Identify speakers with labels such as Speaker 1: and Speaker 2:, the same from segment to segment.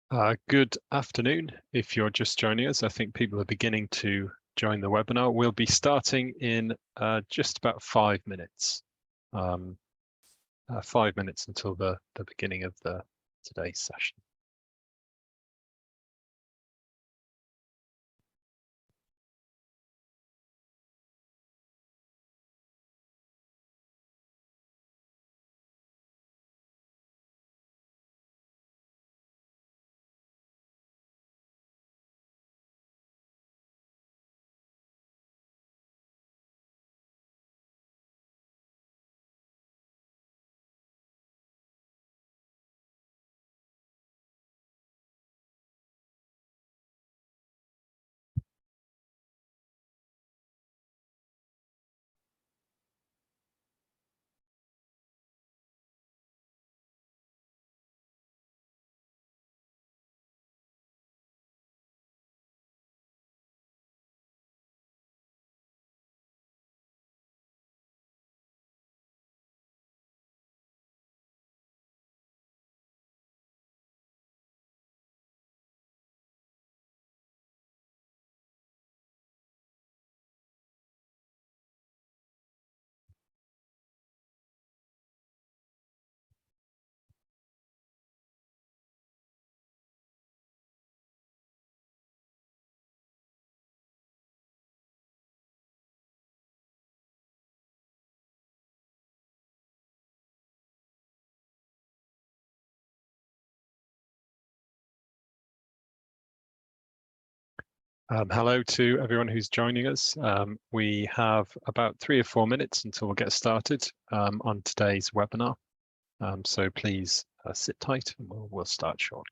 Speaker 1: Good afternoon. If you're just joining us, I think people are beginning to join the webinar. We'll be starting in just about 5 minutes. 5 minutes until the beginning of today's session. Hello to everyone who's joining us. We have about 3 or 4 minutes until we'll get started on today's webinar. So please sit tight and we'll start shortly.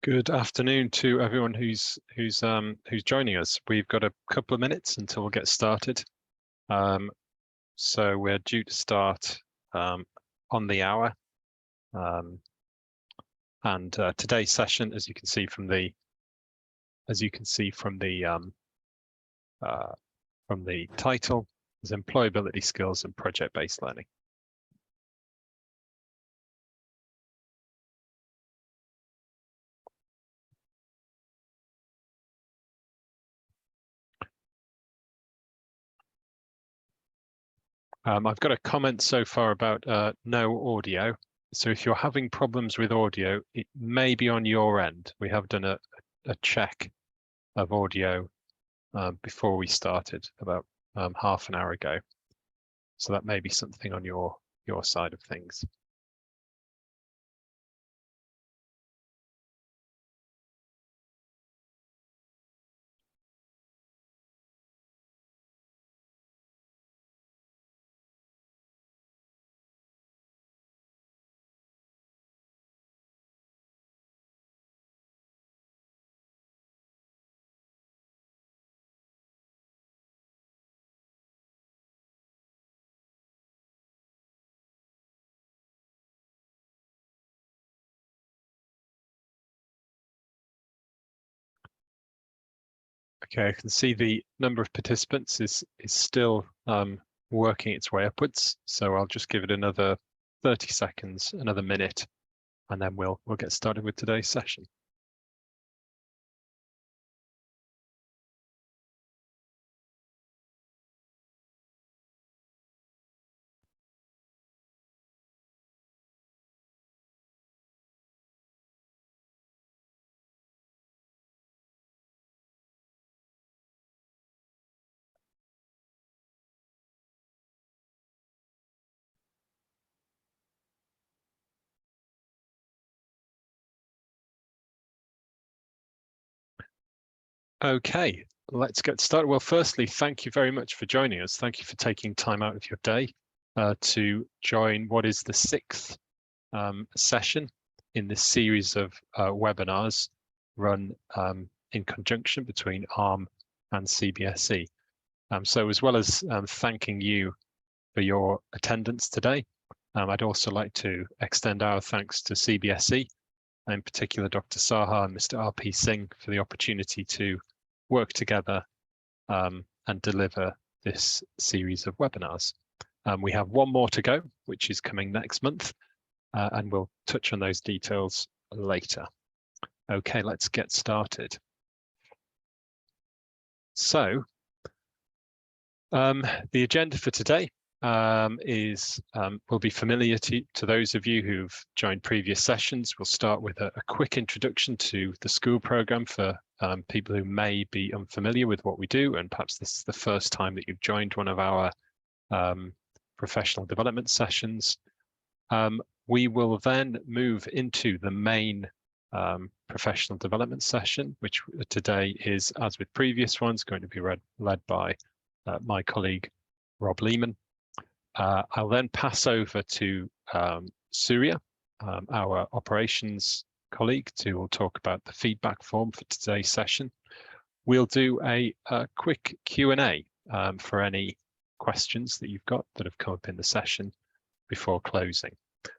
Speaker 1: Good afternoon to everyone who's joining us. We've got a couple of minutes until we'll get started. So we're due to start on the hour. And today's session, as you can see from the title, is employability skills and project-based learning. I've got a comment so far about no audio. So if you're having problems with audio, it may be on your end. We have done a check of audio before we started about half an hour ago. So that may be something on your side of things. Okay, I can see the number of participants is still working its way upwards. So I'll just give it another 30 seconds, another minute, and then we'll get started with today's session. Okay, let's get started. Well, firstly, thank you very much for joining us. Thank you for taking time out of your day to join what is the 6th session in this series of webinars run in conjunction between ARM and CBSE. So as well as thanking you for your attendance today, I'd also like to extend our thanks to CBSE, in particular Dr. Saha and Mr. RP Singh, for the opportunity to work together and deliver this series of webinars. We have one more to go, which is coming next month, and we'll touch on those details later. Okay, let's get started. So, the agenda for today will be familiar to those of you who've joined previous sessions. We'll start with a quick introduction to the school program for people who may be unfamiliar with what we do, and perhaps this is the first time that you've joined one of our professional development sessions. We will then move into the main professional development session, which today is, as with previous ones, going to be led by my colleague Rob Lehman. I'll then pass over to Surya, our operations colleague, to talk about the feedback form for today's session. We'll do a quick Q&A for any questions that you've got that have come up in the session before closing.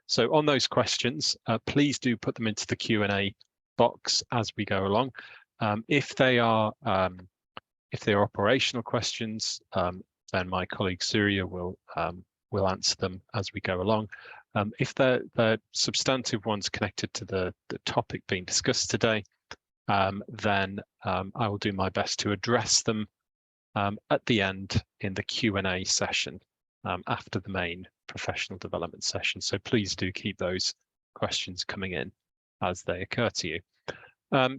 Speaker 1: So on those questions, please do put them into the Q&A box as we go along. If they are operational questions, then my colleague Surya will answer them as we go along. If they're substantive ones connected to the topic being discussed today, then I will do my best to address them at the end in the Q&A session after the main professional development session. So please do keep those questions coming in as they occur to you.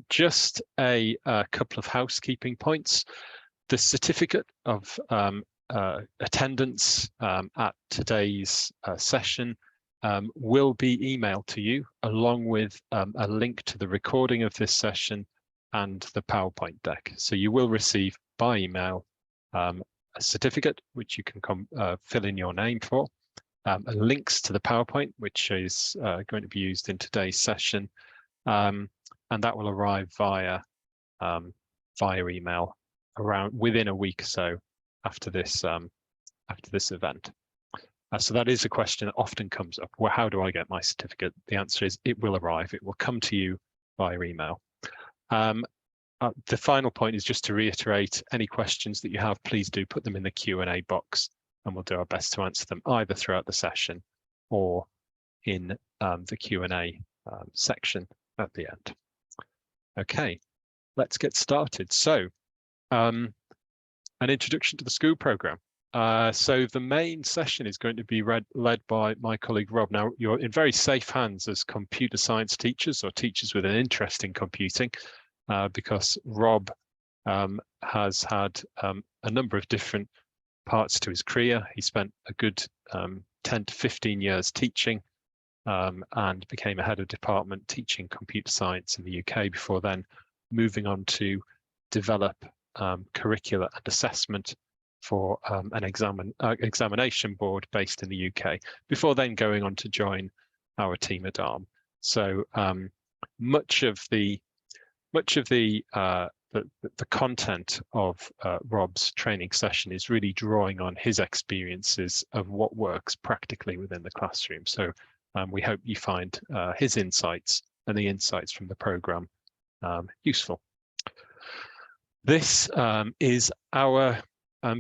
Speaker 1: Just a couple of housekeeping points. The certificate of attendance at today's session will be emailed to you, along with a link to the recording of this session and the PowerPoint deck. So you will receive by email a certificate, which you can fill in your name for, links to the PowerPoint, which is going to be used in today's session, and that will arrive via email within a week or so after this event. So that is a question that often comes up. Well, how do I get my certificate? The answer is it will arrive. It will come to you via email. The final point is just to reiterate, any questions that you have, please do put them in the Q&A box, and we'll do our best to answer them either throughout the session or in the Q&A section at the end. Okay, let's get started. So, an introduction to the school program. So the main session is going to be led by my colleague Rob. Now, you're in very safe hands as computer science teachers or teachers with an interest in computing, because Rob has had a number of different parts to his career. He spent a good 10 to 15 years teaching and became a head of department teaching computer science in the UK, before then moving on to develop curricula and assessment for an examination board based in the UK, before then going on to join our team at ARM. So much of the content of Rob's training session is really drawing on his experiences of what works practically within the classroom. So we hope you find his insights and the insights from the program useful. This is our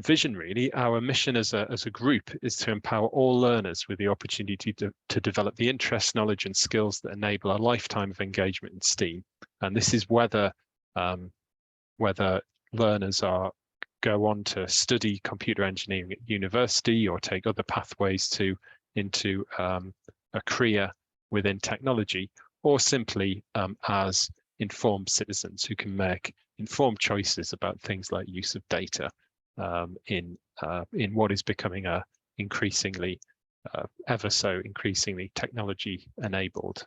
Speaker 1: vision, really. Our mission as a group is to empower all learners with the opportunity to develop the interest, knowledge and skills that enable a lifetime of engagement in STEAM. And this is whether learners go on to study computer engineering at university or take other pathways into a career within technology, or simply as informed citizens who can make informed choices about things like use of data in what is becoming a increasingly ever so increasingly technology enabled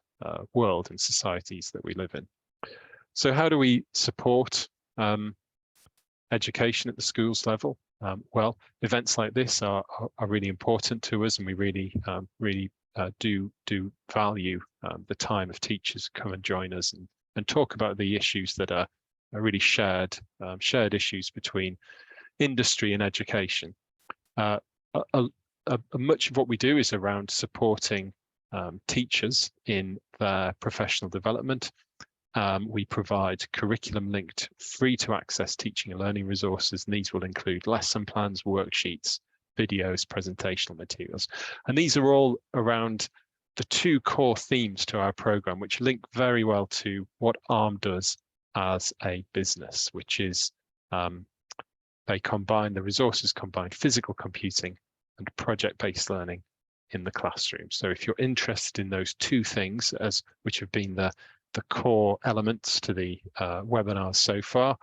Speaker 1: world and societies that we live in. So how do we support education at the schools level? Well, events like this are really important to us, and we really do value the time of teachers who come and join us and talk about the issues that are really shared issues between industry and education. Much of what we do is around supporting teachers in their professional development. We provide curriculum-linked, free-to-access teaching and learning resources, and these will include lesson plans, worksheets, videos, presentational materials. And these are all around the two core themes to our program, which link very well to what ARM does as a business, which is the resources combine physical computing and project-based learning in the classroom. So if you're interested in those two things, which have been the core elements to the webinars so far,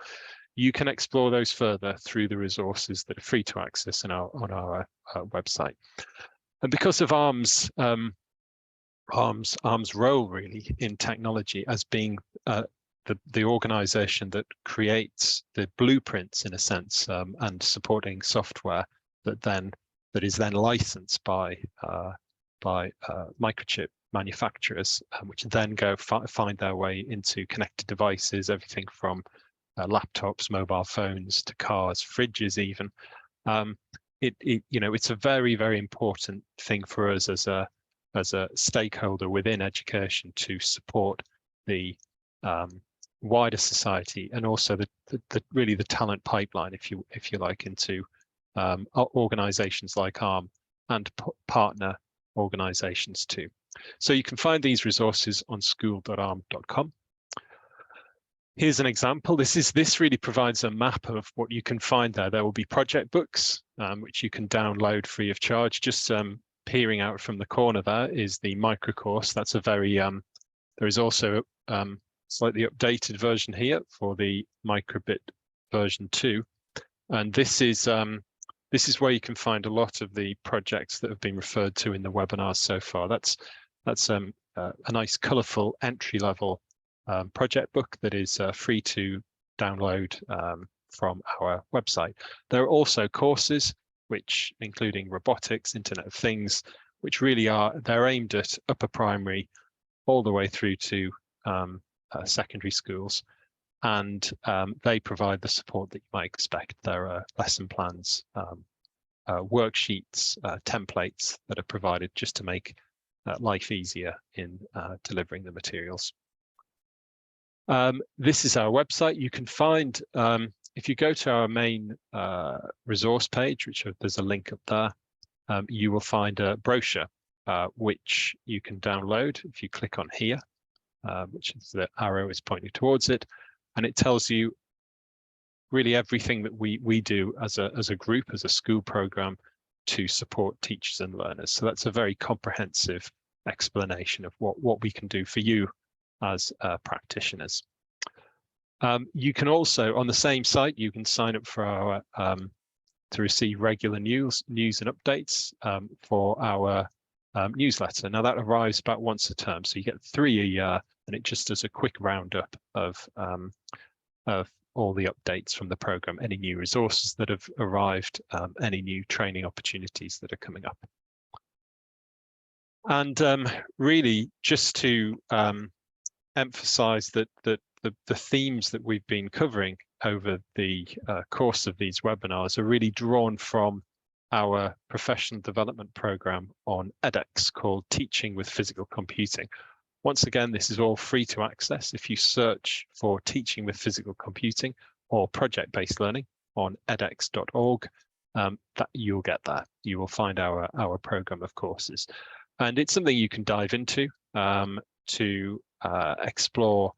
Speaker 1: you can explore those further through the resources that are free to access on our website. And because of ARM's role really in technology as being the organization that creates the blueprints in a sense, and supporting software that is then licensed by microchip manufacturers, which then find their way into connected devices, everything from laptops, mobile phones to cars, fridges even. It's a very, very important thing for us as a stakeholder within education to support the wider society, and also really the talent pipeline, if you like, into organizations like ARM and partner organizations too. So you can find these resources on school.arm.com. Here's an example. This really provides a map of what you can find there. There will be project books, which you can download free of charge. Just peering out from the corner there is the micro course. That's a very, there is also slightly updated version here for the microbit version 2. And this is where you can find a lot of the projects that have been referred to in the webinars so far. That's a nice colourful entry-level project book that is free to download from our website. There are also courses, which including robotics, Internet of Things, which really they're aimed at upper primary all the way through to secondary schools. And they provide the support that you might expect. There are lesson plans, worksheets, templates that are provided just to make life easier in delivering the materials. This is our website. You can find, if you go to our main resource page, which there's a link up there, you will find a brochure, which you can download if you click on here, which is the arrow is pointing towards it. And it tells you really everything that we do as a group, as a school program, to support teachers and learners. So that's a very comprehensive explanation of what we can do for you as practitioners. You can also, on the same site, you can sign up for our to receive regular news and updates for our newsletter. Now that arrives about once a term, so you get 3 a year, and it just does a quick roundup of all the updates from the program, any new resources that have arrived, any new training opportunities that are coming up. And really, just to emphasize that the themes that we've been covering over the course of these webinars are really drawn from our professional development program on edX called Teaching with Physical Computing. Once again, this is all free to access. If you search for Teaching with Physical Computing or project-based learning on edX.org, that you'll get that. You will find our program of courses. And it's something you can dive into to explore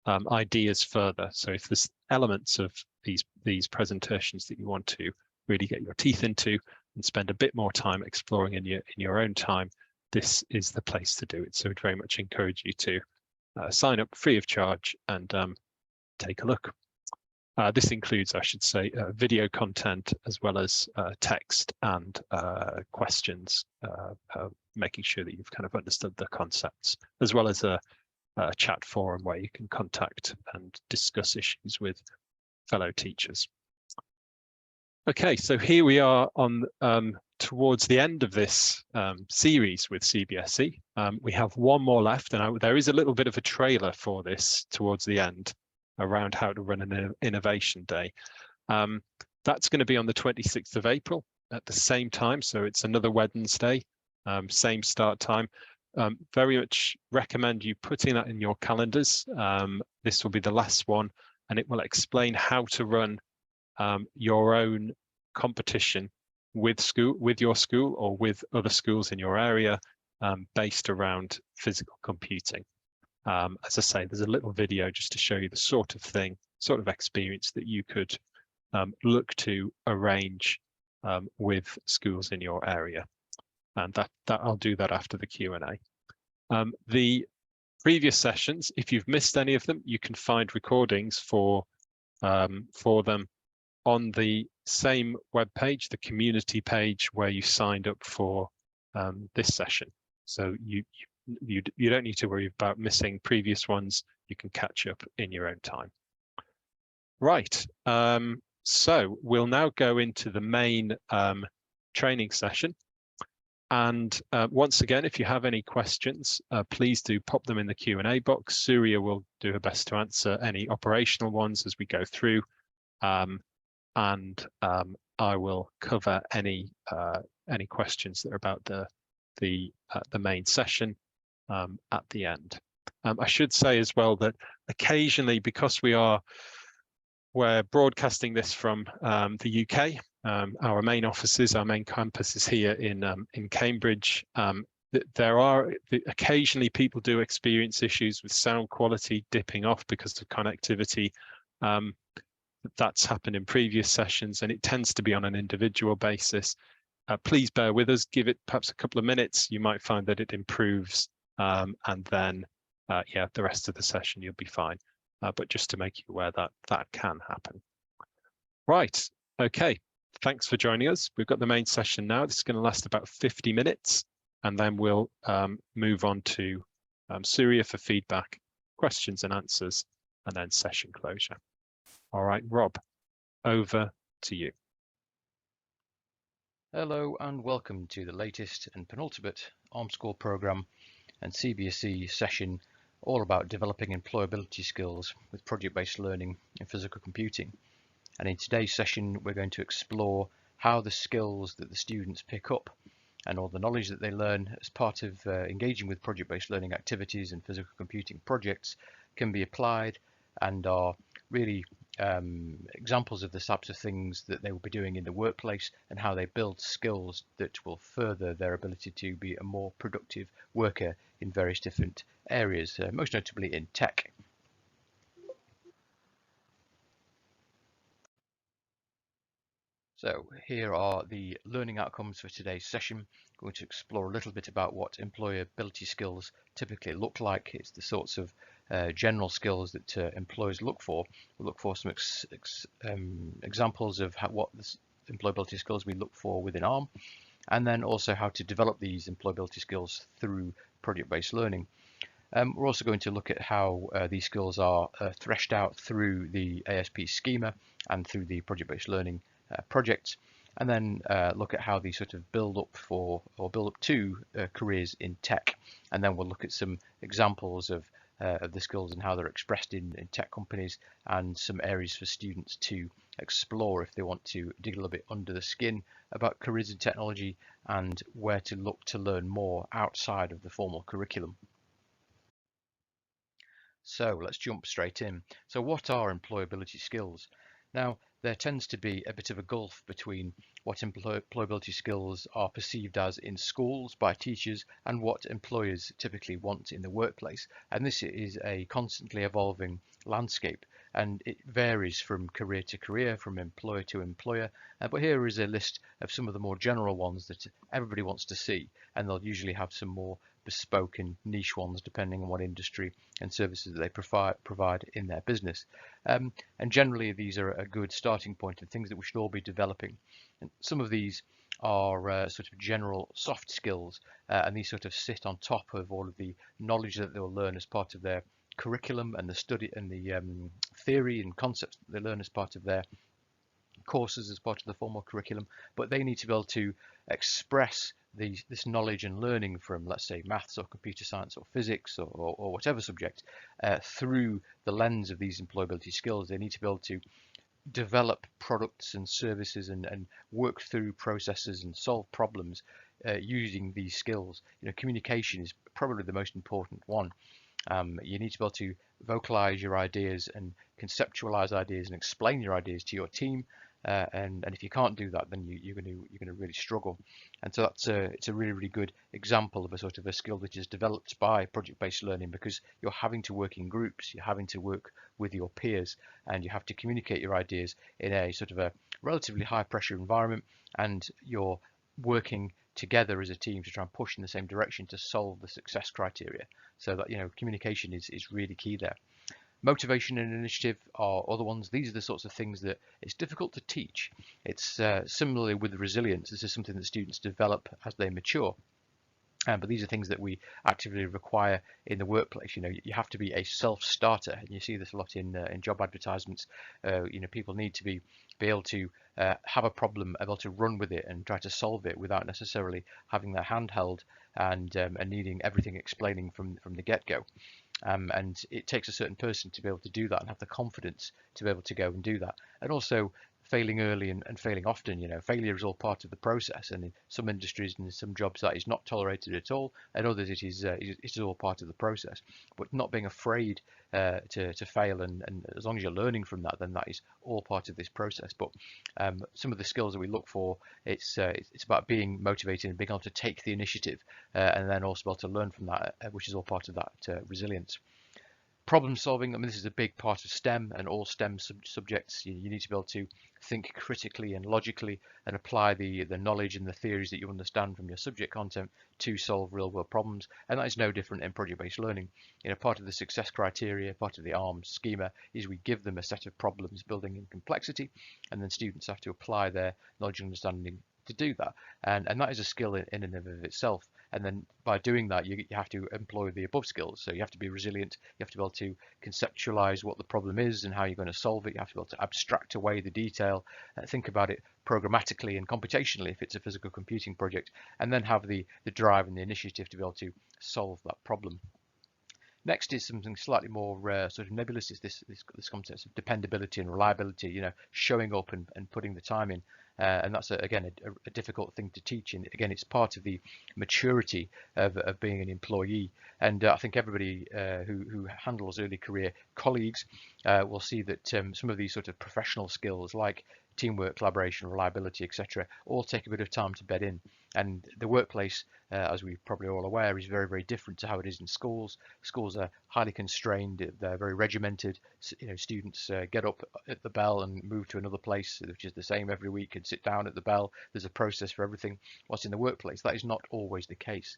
Speaker 1: ideas further. So if there's elements of these presentations that you want to really get your teeth into and spend a bit more time exploring in your own time, this is the place to do it. So I'd very much encourage you to sign up free of charge and take a look. This includes, I should say, video content as well as text and questions, making sure that you've kind of understood the concepts, as well as a chat forum where you can contact and discuss issues with fellow teachers. Okay, so here we are on towards the end of this series with CBSE. We have one more left, and there is a little bit of a trailer for this towards the end around how to run an innovation day. That's going to be on the 26th of April at the same time, so it's another Wednesday, same start time. Very much recommend you putting that in your calendars. This will be the last one, and it will explain how to run your own competition with your school or with other schools in your area, based around physical computing. As I say, there's a little video just to show you the sort of thing, sort of experience that you could look to arrange with schools in your area. And that I'll do that after the Q&A. The previous sessions, if you've missed any of them, you can find recordings for them on the same web page, the community page where you signed up for this session. So you don't need to worry about missing previous ones. You can catch up in your own time. Right. So we'll now go into the main training session. And once again, if you have any questions, please do pop them in the Q&A box. Surya will do her best to answer any operational ones as we go through. And I will cover any questions that are about the main session at the end. I should say as well that occasionally, because we're broadcasting this from the UK, our main offices, our main campus is here in Cambridge. Occasionally people do experience issues with sound quality dipping off because of connectivity. That's happened in previous sessions, and it tends to be on an individual basis. Please bear with us, give it perhaps a couple of minutes. You might find that it improves, and then yeah, the rest of the session you'll be fine. But just to make you aware that that can happen. Right, okay, thanks for joining us. We've got the main session now. This is going to last about 50 minutes, and then we'll move on to Surya for feedback, questions and answers, and then session closure. All right, Rob, over to you.
Speaker 2: Hello and welcome to the latest and penultimate ARMSCORE programme and CBSE session all about developing employability skills with project-based learning in physical computing. And in today's session, we're going to explore how the skills that the students pick up and all the knowledge that they learn as part of engaging with project-based learning activities and physical computing projects can be applied and are really examples of the types of things that they will be doing in the workplace and how they build skills that will further their ability to be a more productive worker in various different areas, most notably in tech. So here are the learning outcomes for today's session. I'm going to explore a little bit about what employability skills typically look like. It's the sorts of general skills that employers look for. We'll look for some examples of what the employability skills we look for within ARM, and then also how to develop these employability skills through project-based learning. We're also going to look at how these skills are threshed out through the ASP schema and through the project-based learning projects, and then look at how these sort of build up to careers in tech. And then we'll look at some examples of the skills and how they're expressed in tech companies, and some areas for students to explore if they want to dig a little bit under the skin about careers in technology and where to look to learn more outside of the formal curriculum. So let's jump straight in. So what are employability skills? Now, there tends to be a bit of a gulf between what employability skills are perceived as in schools by teachers and what employers typically want in the workplace. And this is a constantly evolving landscape, and it varies from career to career, from employer to employer. But here is a list of some of the more general ones that everybody wants to see, and they'll usually have some more bespoke and niche ones depending on what industry and services that they provide in their business. And generally, these are a good starting point and things that we should all be developing. And some of these are sort of general soft skills, and these sort of sit on top of all of the knowledge that they'll learn as part of their curriculum and the study and the theory and concepts that they learn as part of their courses as part of the formal curriculum, but they need to be able to express this knowledge and learning from, let's say, maths or computer science or physics or whatever subject through the lens of these employability skills. They need to be able to develop products and services and work through processes and solve problems using these skills. Communication is probably the most important one. You need to be able to vocalize your ideas and conceptualize ideas and explain your ideas to your team. And if you can't do that, then you're going to really struggle. And so it's a really good example of a sort of a skill which is developed by project-based learning, because you're having to work in groups, you're having to work with your peers, and you have to communicate your ideas in a sort of a relatively high pressure environment, and you're working together as a team to try and push in the same direction to solve the success criteria. So that communication is really key there. Motivation and initiative are other ones. These are the sorts of things that it's difficult to teach. It's similarly with resilience. This is something that students develop as they mature. But these are things that we actively require in the workplace. You have to be a self-starter, and you see this a lot in job advertisements. People need to be able to have a problem, able to run with it and try to solve it without necessarily having their hand held and needing everything explaining from the get-go. And it takes a certain person to be able to do that and have the confidence to be able to go and do that. And also failing early and failing often. Failure is all part of the process, and in some industries and in some jobs that is not tolerated at all, and others it is all part of the process. But not being afraid to fail, and as long as you're learning from that, then that is all part of this process. But some of the skills that we look for, it's about being motivated and being able to take the initiative, and then also be able to learn from that, which is all part of that resilience. Problem solving, this is a big part of STEM, and all STEM subjects, you need to be able to think critically and logically and apply the knowledge and the theories that you understand from your subject content to solve real world problems. And that is no different in project-based learning. Part of the success criteria, part of the ARMS schema, is we give them a set of problems building in complexity, and then students have to apply their knowledge and understanding to do that. And that is a skill in and of itself. And then by doing that, you have to employ the above skills. So you have to be resilient. You have to be able to conceptualize what the problem is and how you're going to solve it. You have to be able to abstract away the detail, think about it programmatically and computationally if it's a physical computing project, and then have the drive and the initiative to be able to solve that problem. Next is something slightly more sort of nebulous, is this concept of dependability and reliability, showing up and putting the time in. And that's, again, a difficult thing to teach. And again, it's part of the maturity of being an employee. And I think everybody who handles early career colleagues will see that some of these sort of professional skills like teamwork, collaboration, reliability, etc., all take a bit of time to bed in. And the workplace, as we're probably all aware, is very, very different to how it is in schools. Schools are highly constrained, they're very regimented. Students get up at the bell and move to another place, which is the same every week, and sit down at the bell. There's a process for everything. What's in the workplace, that is not always the case.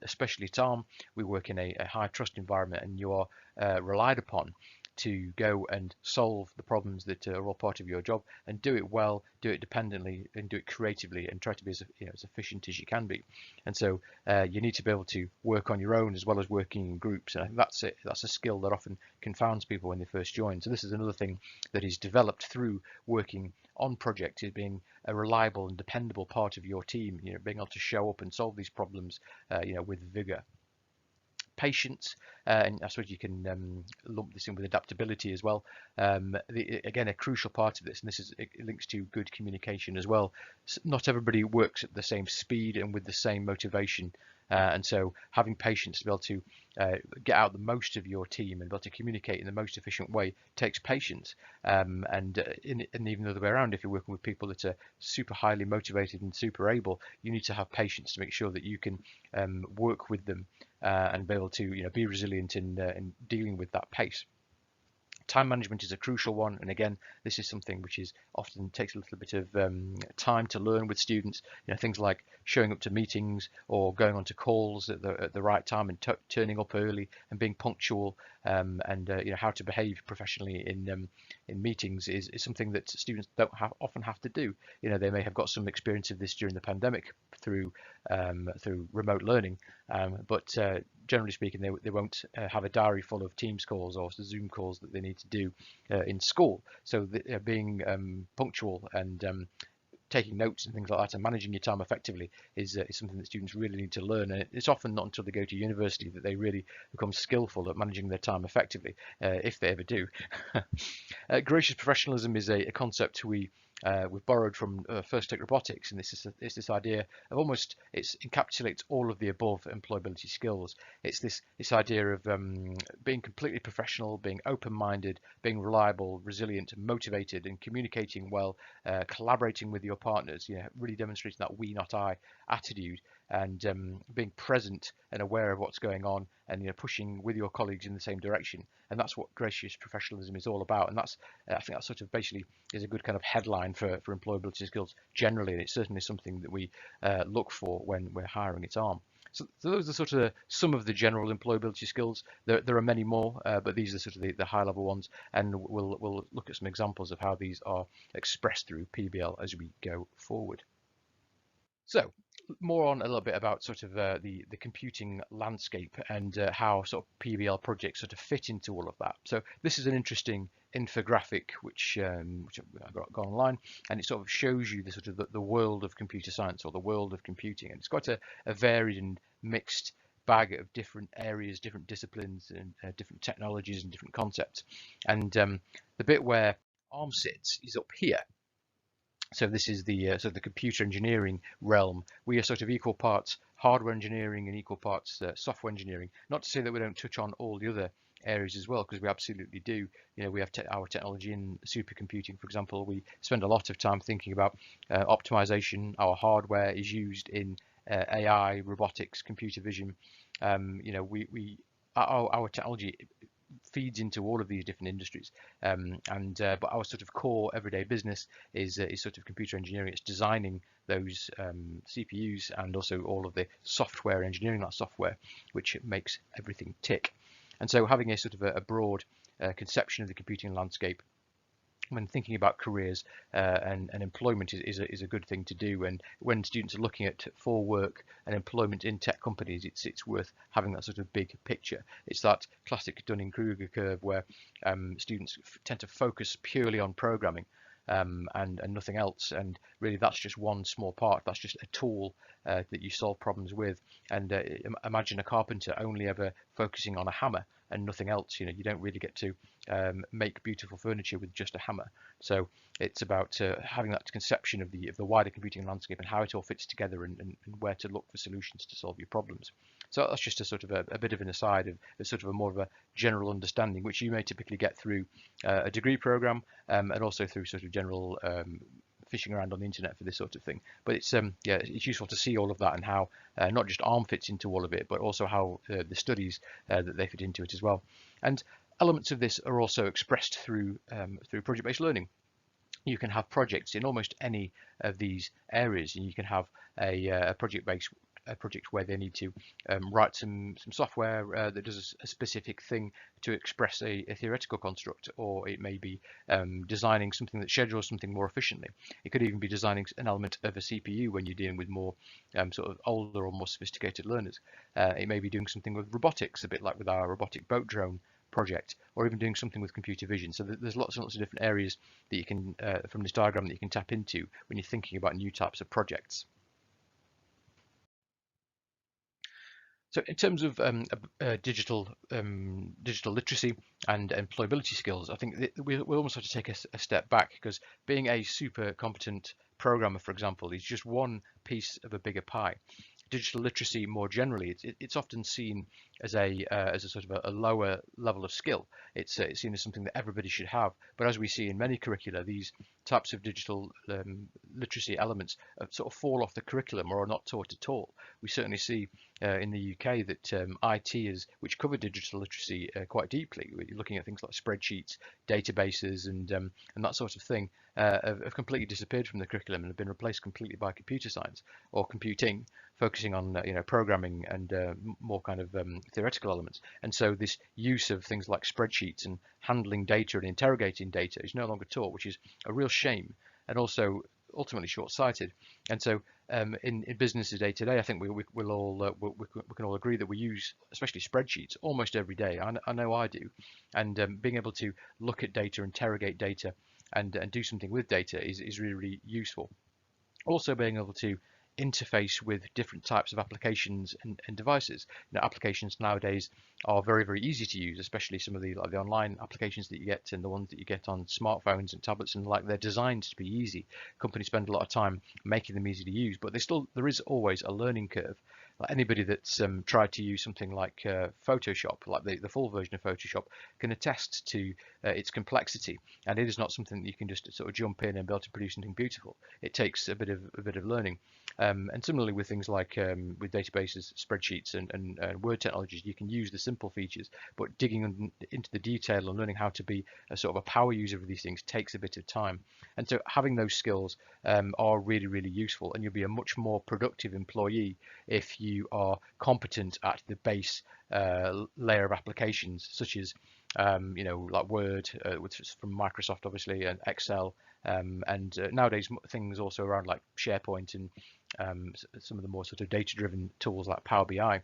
Speaker 2: Especially Tom, we work in a high trust environment, and you are relied upon to go and solve the problems that are all part of your job, and do it well, do it dependently, and do it creatively, and try to be as efficient as you can be. And so you need to be able to work on your own as well as working in groups. And I think that's a skill that often confounds people when they first join. So this is another thing that is developed through working on projects, is being a reliable and dependable part of your team. Being able to show up and solve these problems with vigor. Patience, and I suppose you can lump this in with adaptability as well. Again, a crucial part of this, and it links to good communication as well. Not everybody works at the same speed and with the same motivation And so having patience to be able to get out the most of your team and be able to communicate in the most efficient way takes patience. And even the other way around, if you're working with people that are super highly motivated and super able, you need to have patience to make sure that you can work with them and be able to be resilient in dealing with that pace. Time management is a crucial one, and again, this is something which is often takes a little bit of time to learn with students. Things like showing up to meetings or going onto calls at the right time and turning up early and being punctual, and how to behave professionally in meetings is something that students don't often have to do. They may have got some experience of this during the pandemic through remote learning, but generally speaking, they won't have a diary full of Teams calls or Zoom calls that they need to do in school. So being punctual and taking notes and things like that and managing your time effectively is something that students really need to learn. And it's often not until they go to university that they really become skillful at managing their time effectively, if they ever do. Gracious professionalism is a concept we've borrowed from First Tech Robotics, and it's this idea of it encapsulates all of the above employability skills. It's this idea of being completely professional, being open-minded, being reliable, resilient, motivated, and communicating well, collaborating with your partners. Really demonstrating that we, not I attitude, and being present and aware of what's going on, and pushing with your colleagues in the same direction. And that's what gracious professionalism is all about. And that's I think that sort of basically is a good kind of headline for employability skills generally, and it's certainly something that we look for when we're hiring its arm. So those are sort of some of the general employability skills. There are many more, but these are sort of the high level ones, and we'll look at some examples of how these are expressed through PBL as we go forward. So more on a little bit about sort of the computing landscape and how sort of PBL projects sort of fit into all of that. So this is an interesting infographic which I got online, and it sort of shows you the sort of the world of computer science, or the world of computing, and it's quite a varied and mixed bag of different areas, different disciplines, and different technologies and different concepts. And the bit where ARM sits is up here. So this is the computer engineering realm. We are sort of equal parts hardware engineering and equal parts software engineering. Not to say that we don't touch on all the other areas as well, because we absolutely do. We have our technology in supercomputing, for example. We spend a lot of time thinking about optimization. Our hardware is used in AI, robotics, computer vision. Our technology feeds into all of these different industries, but our sort of core everyday business is sort of computer engineering. It's designing those CPUs and also all of the software, engineering that software, which makes everything tick. And so having a sort of a broad conception of the computing landscape when thinking about careers and employment is a good thing to do. And when students are looking at for work and employment in tech companies, it's worth having that sort of big picture. It's that classic Dunning-Kruger curve where students tend to focus purely on programming and nothing else. And really, that's just one small part. That's just a tool that you solve problems with. And imagine a carpenter only ever focusing on a hammer and nothing else. You don't really get to make beautiful furniture with just a hammer. So it's about having that conception of the wider computing landscape and how it all fits together, and where to look for solutions to solve your problems. So that's just a sort of a bit of an aside of sort of a more of a general understanding, which you may typically get through a degree program, and also through sort of general fishing around on the internet for this sort of thing. But it's it's useful to see all of that and how not just ARM fits into all of it, but also how the studies that they fit into it as well. And elements of this are also expressed through project-based learning. You can have projects in almost any of these areas, and you can have a project where they need to write some software that does a specific thing to express a theoretical construct, or it may be designing something that schedules something more efficiently. It could even be designing an element of a CPU when you're dealing with more sort of older or more sophisticated learners. It may be doing something with robotics, a bit like with our robotic boat drone project, or even doing something with computer vision. So there's lots and lots of different areas that you can, from this diagram, that you can tap into when you're thinking about new types of projects. So in terms of digital literacy and employability skills, I think we almost have to take a step back, because being a super competent programmer, for example, is just one piece of a bigger pie. digital literacy more generally, it's often seen as a sort of a lower level of skill. It's seen as something that everybody should have. But as we see in many curricula, these types of digital literacy elements sort of fall off the curriculum or are not taught at all. We certainly see in the UK that IT is, which cover digital literacy quite deeply. We're looking at things like spreadsheets, databases, and that sort of thing have completely disappeared from the curriculum and have been replaced completely by computer science or computing, focusing on programming and more kind of theoretical elements. And so this use of things like spreadsheets and handling data and interrogating data is no longer taught, which is a real shame and also ultimately short-sighted. And so in businesses day to day, I think we can all agree that we use, especially spreadsheets, almost every day. I know I do, and being able to look at data, interrogate data, and do something with data is really, really useful. Also, being able to interface with different types of applications and devices. Applications nowadays are very, very easy to use, especially some of the online applications that you get and the ones that you get on smartphones and tablets and they're designed to be easy. Companies spend a lot of time making them easy to use, but there is always a learning curve. Anybody that's tried to use something like Photoshop, like the full version of Photoshop, can attest to its complexity, and it is not something that you can just sort of jump in and be able to produce something beautiful. It takes a bit of learning, and similarly with things like with databases, spreadsheets, and word technologies, you can use the simple features, but digging into the detail and learning how to be a sort of a power user of these things takes a bit of time. And so having those skills are really, really useful, and you'll be a much more productive employee if you are competent at the base layer of applications, such as like Word, which is from Microsoft, obviously, and Excel, and nowadays things also around like SharePoint and some of the more sort of data-driven tools like Power BI.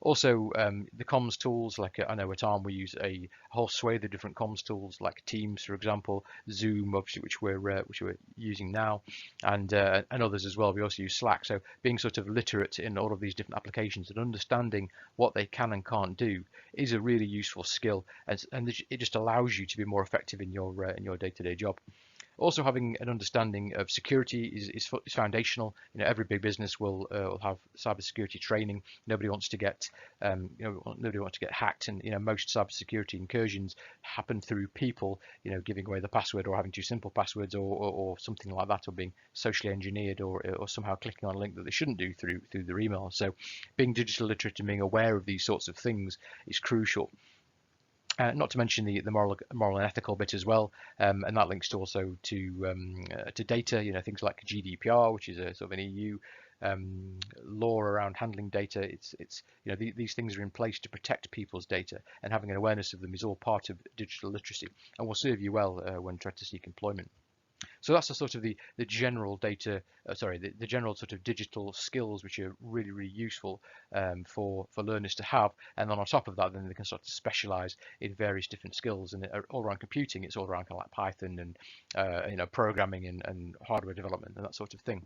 Speaker 2: Also, the comms tools, like I know at Arm we use a whole swathe of different comms tools, like Teams, for example, Zoom, obviously, which we're using now, and others as well. We also use Slack. So being sort of literate in all of these different applications and understanding what they can and can't do is a really useful skill, and it just allows you to be more effective in your day-to-day job. Also, having an understanding of security is foundational. Every big business will have cybersecurity training. Nobody wants to get hacked, and most cybersecurity incursions happen through people, giving away the password or having too simple passwords or something like that, or being socially engineered or somehow clicking on a link that they shouldn't do through their email. So, being digital literate and being aware of these sorts of things is crucial. Not to mention the moral and ethical bit as well, and that links also to data. Things like GDPR, which is a sort of an EU law around handling data. These things are in place to protect people's data, and having an awareness of them is all part of digital literacy, and will serve you well when trying to seek employment. So that's the sort of the general the general sort of digital skills which are really, really useful for learners to have. And then on top of that, then they can start to specialize in various different skills. And all around computing, it's all around kind of like Python and programming and hardware development and that sort of thing.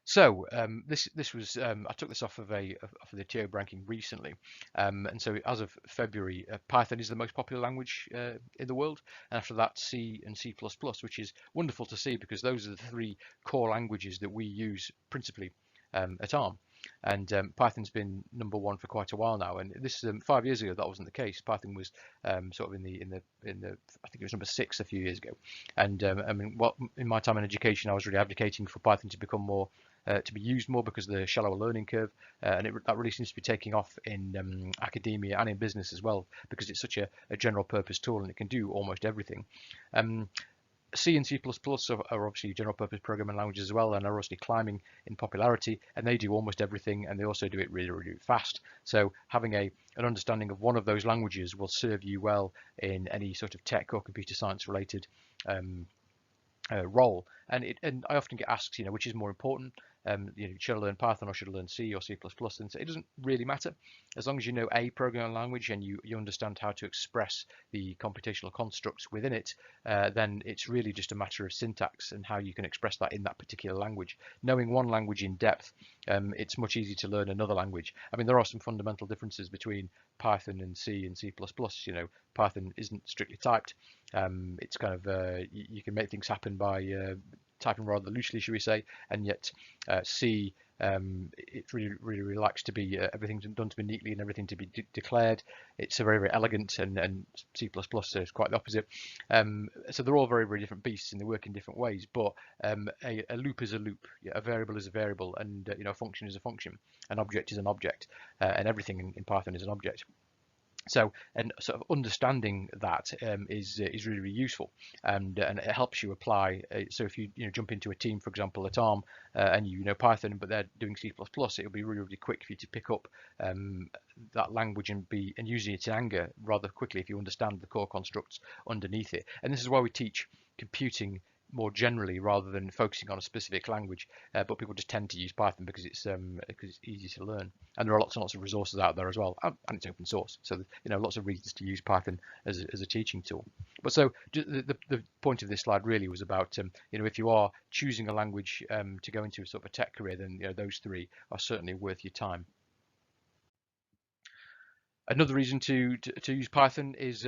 Speaker 2: So this was I took this off of the TO ranking recently, and so as of February, Python is the most popular language in the world, and after that C and C++, which is wonderful to see because those are the three core languages that we use principally at Arm. And Python's been number one for quite a while now, and this 5 years ago that wasn't the case. Python was sort of in the I think it was number 6 a few years ago. And I mean, in my time in education, I was really advocating for Python to become more to be used more because of the shallower learning curve, and that really seems to be taking off in academia and in business as well because it's such a general purpose tool and it can do almost everything. C and C++ are obviously general purpose programming languages as well, and are obviously climbing in popularity, and they do almost everything, and they also do it really, really fast. So having an understanding of one of those languages will serve you well in any sort of tech or computer science related role. And I often get asked, which is more important? Should I learn Python or should I learn C or C++? And so it doesn't really matter. As long as you know a programming language and you understand how to express the computational constructs within it, then it's really just a matter of syntax and how you can express that in that particular language. Knowing one language in depth, it's much easier to learn another language. I mean, there are some fundamental differences between Python and C and C++. Python isn't strictly typed. It's kind of you can make things happen by typing rather loosely, should we say, and yet C It really likes to be everything's done to be neatly and everything to be declared. It's a very elegant, and C++ is quite the opposite. So they're all very different beasts, and they work in different ways. But a loop is a loop, a variable is a variable, and a function is a function, an object is an object, and everything in Python is an object. So, and sort of understanding that is really useful, and it helps you apply. So if you jump into a team, for example, at ARM, and you know Python, but they're doing C++, it'll be really quick for you to pick up that language and use it in anger rather quickly if you understand the core constructs underneath it. And this is why we teach computing more generally rather than focusing on a specific language, but people just tend to use Python because it's easy to learn, and there are lots and lots of resources out there as well, and it's open source, so lots of reasons to use Python as a teaching tool. But so the point of this slide really was about if you are choosing a language to go into a sort of a tech career, then those three are certainly worth your time. Another reason to use Python is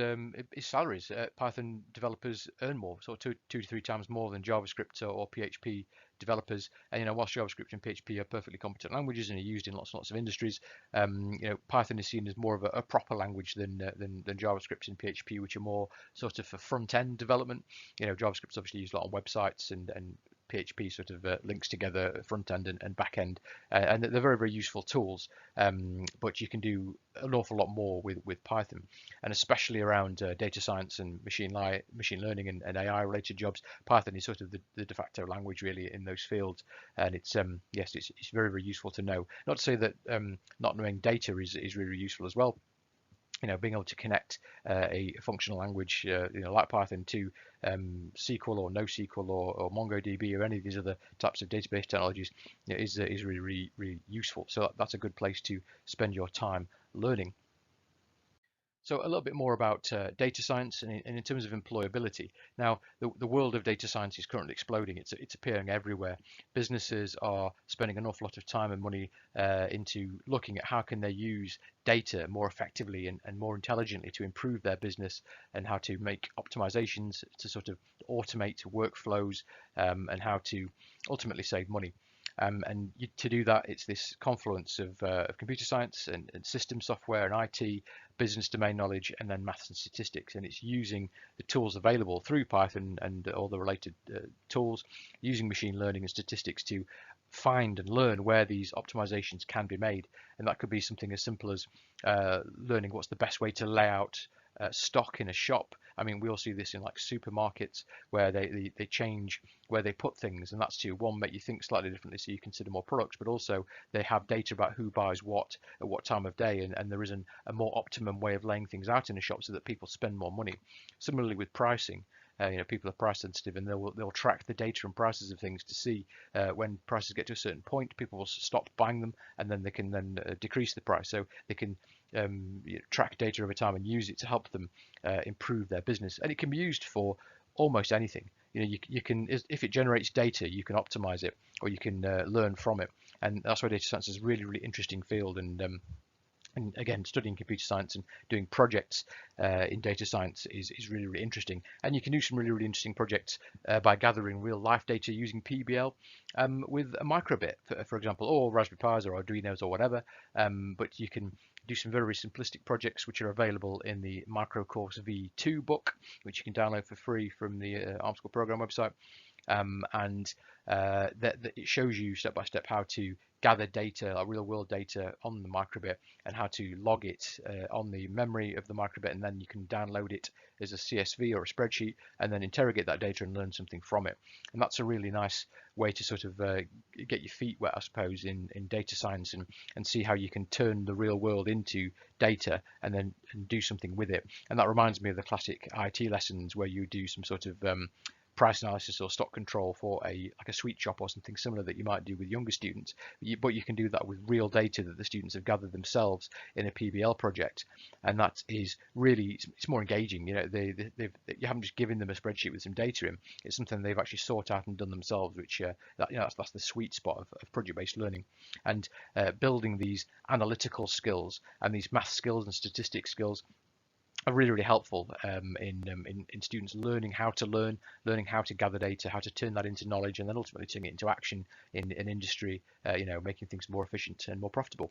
Speaker 2: salaries. Python developers earn more, so two to three times more than JavaScript or PHP developers. And whilst JavaScript and PHP are perfectly competent languages and are used in lots and lots of industries, Python is seen as more of a proper language than JavaScript and PHP, which are more sort of for front end development. JavaScript's obviously used a lot on websites, and PHP sort of links together front end and back end, and they're very useful tools. But you can do an awful lot more with Python, and especially around data science and machine learning and AI related jobs. Python is sort of the de facto language really in those fields, and it's yes, it's very useful to know. Not to say that not knowing data is really useful as well. Being able to connect a functional language, like Python, to SQL or NoSQL or MongoDB or any of these other types of database technologies is really useful. So that's a good place to spend your time learning. So a little bit more about data science and in terms of employability. Now, the world of data science is currently exploding. It's appearing everywhere. Businesses are spending an awful lot of time and money into looking at how can they use data more effectively and more intelligently to improve their business, and how to make optimizations to sort of automate workflows, and how to ultimately save money. To do that, it's this confluence of computer science and system software and IT, business domain knowledge, and then maths and statistics. And it's using the tools available through Python and all the related tools, using machine learning and statistics to find and learn where these optimizations can be made. And that could be something as simple as learning what's the best way to lay out stock in a shop. I mean, we all see this in like supermarkets where they change where they put things, and that's to one, make you think slightly differently so you consider more products, but also they have data about who buys what at what time of day, and there isn't a more optimum way of laying things out in a shop so that people spend more money. Similarly with pricing, people are price sensitive, and they'll track the data and prices of things to see when prices get to a certain point, people will stop buying them, and then they can then decrease the price. So they can track data over time and use it to help them improve their business. And it can be used for almost anything. You can, if it generates data, you can optimize it, or you can learn from it. And that's why data science is a really interesting field. And again, studying computer science and doing projects in data science is really interesting. And you can do some really interesting projects by gathering real life data using PBL with a microbit, for example, or Raspberry Pis or Arduinos or whatever. But you can do some very simplistic projects which are available in the Micro Course V2 book, which you can download for free from the ARM School Program website. It shows you step by step how to gather data, like real world data on the microbit, and how to log it on the memory of the microbit, and then you can download it as a CSV or a spreadsheet, and then interrogate that data and learn something from it. And that's a really nice way to sort of get your feet wet, I suppose, in data science, and see how you can turn the real world into data and then do something with it. And that reminds me of the classic IT lessons where you do some sort of price analysis or stock control for like a sweet shop or something similar that you might do with younger students, but you can do that with real data that the students have gathered themselves in a PBL project, and that is really, it's more engaging. You haven't just given them a spreadsheet with some data in, it's something they've actually sought out and done themselves, which that's the sweet spot of project-based learning. And building these analytical skills and these math skills and statistics skills are really, really helpful in students learning how to learn, learning how to gather data, how to turn that into knowledge, and then ultimately turning it into action in industry, making things more efficient and more profitable.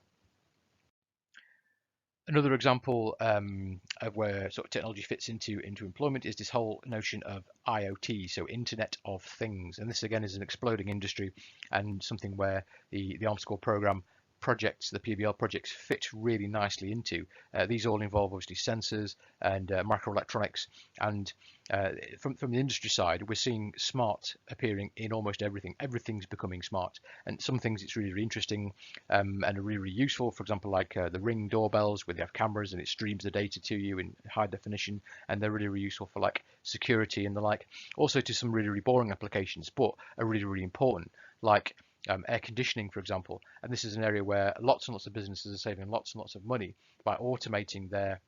Speaker 2: Another example of where sort of technology fits into employment is this whole notion of IoT, so Internet of Things. And this again is an exploding industry and something where the Arms Corps program projects, the PBL projects, fit really nicely into. These all involve obviously sensors and microelectronics, and from the industry side, we're seeing smart appearing in almost everything. Everything's becoming smart, and some things it's really, really interesting and are really, really useful. For example, like the Ring doorbells, where they have cameras and it streams the data to you in high definition, and they're really, really useful for like security and the like. Also to some really, really boring applications, but are really, really important, like air conditioning, for example. And this is an area where lots and lots of businesses are saving lots and lots of money by automating their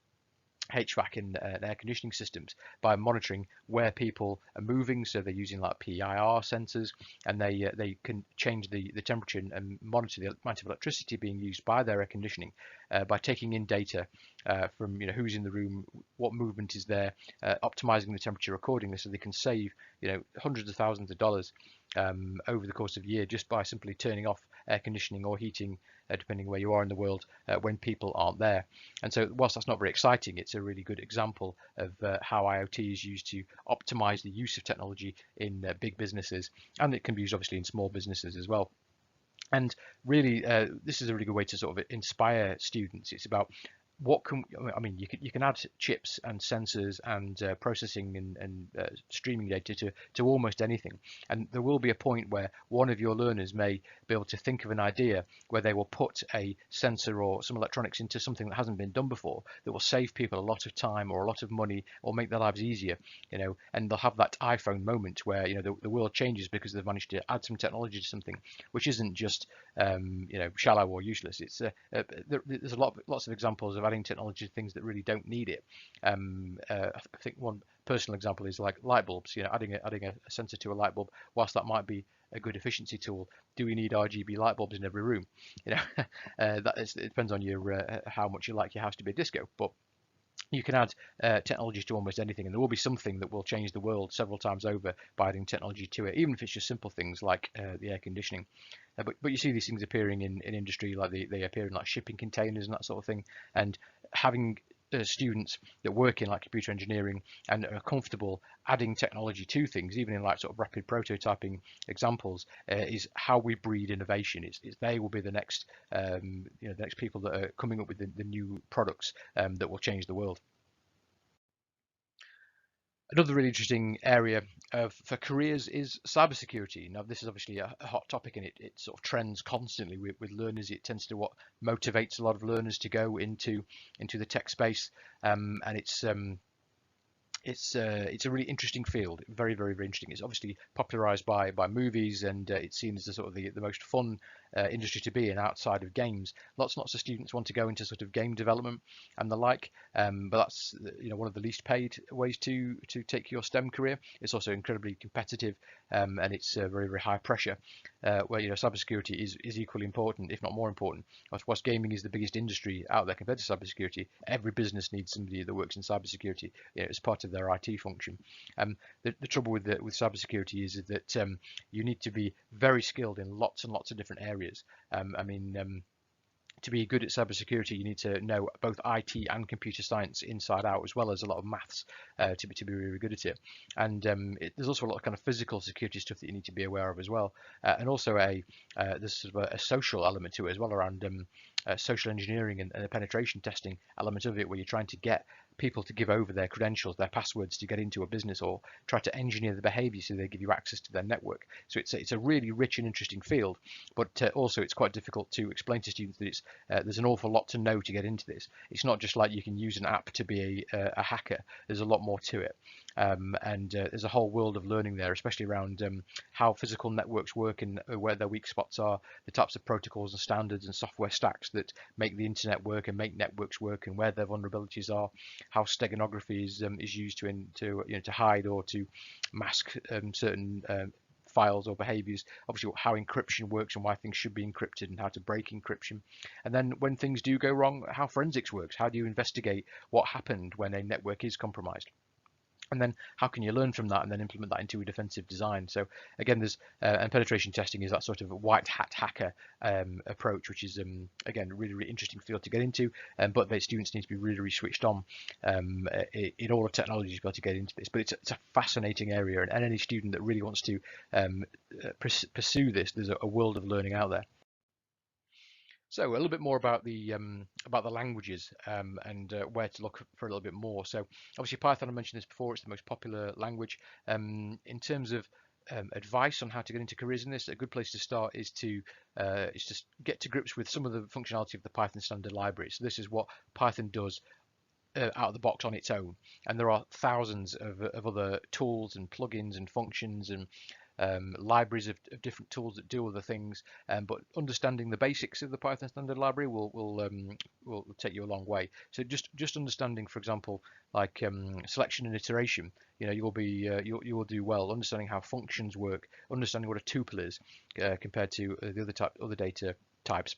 Speaker 2: HVAC and air conditioning systems by monitoring where people are moving. So they're using like PIR sensors, and they can change the temperature and monitor the amount of electricity being used by their air conditioning by taking in data from who's in the room, what movement is there, optimizing the temperature accordingly, so they can save hundreds of thousands of dollars over the course of a year just by simply turning off air conditioning or heating, depending where you are in the world, when people aren't there. And so whilst that's not very exciting, it's a really good example of how IoT is used to optimize the use of technology in big businesses, and it can be used obviously in small businesses as well. And really, this is a really good way to sort of inspire students. It's about what can, I mean, you can add chips and sensors and processing and streaming data to almost anything. And there will be a point where one of your learners may be able to think of an idea where they will put a sensor or some electronics into something that hasn't been done before, that will save people a lot of time or a lot of money or make their lives easier, and they'll have that iPhone moment where, the world changes because they've managed to add some technology to something, which isn't just, shallow or useless. It's there's lots of examples of adding technology to things that really don't need it. I think one personal example is like light bulbs. Adding a sensor to a light bulb, whilst that might be a good efficiency tool, do we need RGB light bulbs in every room? It depends on your how much you like your house to be a disco, but you can add technologies to almost anything, and there will be something that will change the world several times over by adding technology to it, even if it's just simple things like the air conditioning. But you see these things appearing in industry, like they appear in like shipping containers and that sort of thing, and having students that work in like computer engineering and are comfortable adding technology to things, even in like sort of rapid prototyping examples, is how we breed innovation. It's they will be the next the next people that are coming up with the new products that will change the world. Another really interesting area for careers is cybersecurity. Now, this is obviously a hot topic, and it sort of trends constantly with learners. It tends to what motivates a lot of learners to go into the tech space, and it's a really interesting field, very, very, very interesting. It's obviously popularized by movies, and it's seen as the sort of the most fun industry to be in outside of games. Lots and lots of students want to go into sort of game development and the like, but that's one of the least paid ways to take your STEM career. It's also incredibly competitive, and it's very, very high pressure. Where cybersecurity is equally important, if not more important. Whilst gaming is the biggest industry out there compared to cybersecurity, every business needs somebody that works in cybersecurity as part of their IT function. The trouble with cybersecurity is that you need to be very skilled in lots and lots of different areas. To be good at cybersecurity, you need to know both IT and computer science inside out, as well as a lot of maths to be really good at it. And there's also a lot of kind of physical security stuff that you need to be aware of as well, and also there's sort of a social element to it as well, around social engineering and the penetration testing element of it, where you're trying to get people to give over their credentials, their passwords to get into a business, or try to engineer the behavior so they give you access to their network. So it's a really rich and interesting field, but also it's quite difficult to explain to students that there's an awful lot to know to get into this. It's not just like you can use an app to be a hacker. There's a lot more to it, and there's a whole world of learning there, especially around how physical networks work and where their weak spots are, the types of protocols and standards and software stacks that make the internet work and make networks work, and where their vulnerabilities are, how steganography is used to hide or to mask certain files or behaviors, obviously how encryption works and why things should be encrypted and how to break encryption. And then when things do go wrong, how forensics works. How do you investigate what happened when a network is compromised? And then how can you learn from that and then implement that into a defensive design? So again, there's and penetration testing is that sort of white hat hacker approach, which is again really, really interesting field to get into, but the students need to be really, really switched on in all the technologies to be able to get into this. But it's a fascinating area, and any student that really wants to pursue this, there's a world of learning out there. So a little bit more about the languages and where to look for a little bit more. So obviously Python, I mentioned this before, it's the most popular language. In terms of advice on how to get into careers in this, a good place to start is to just get to grips with some of the functionality of the Python standard library. So this is what Python does out of the box on its own, and there are thousands of other tools and plugins and functions and libraries of different tools that do other things, but understanding the basics of the Python standard library will take you a long way. So just understanding, for example, like selection and iteration, you will do well understanding how functions work, understanding what a tuple is compared to the other data types.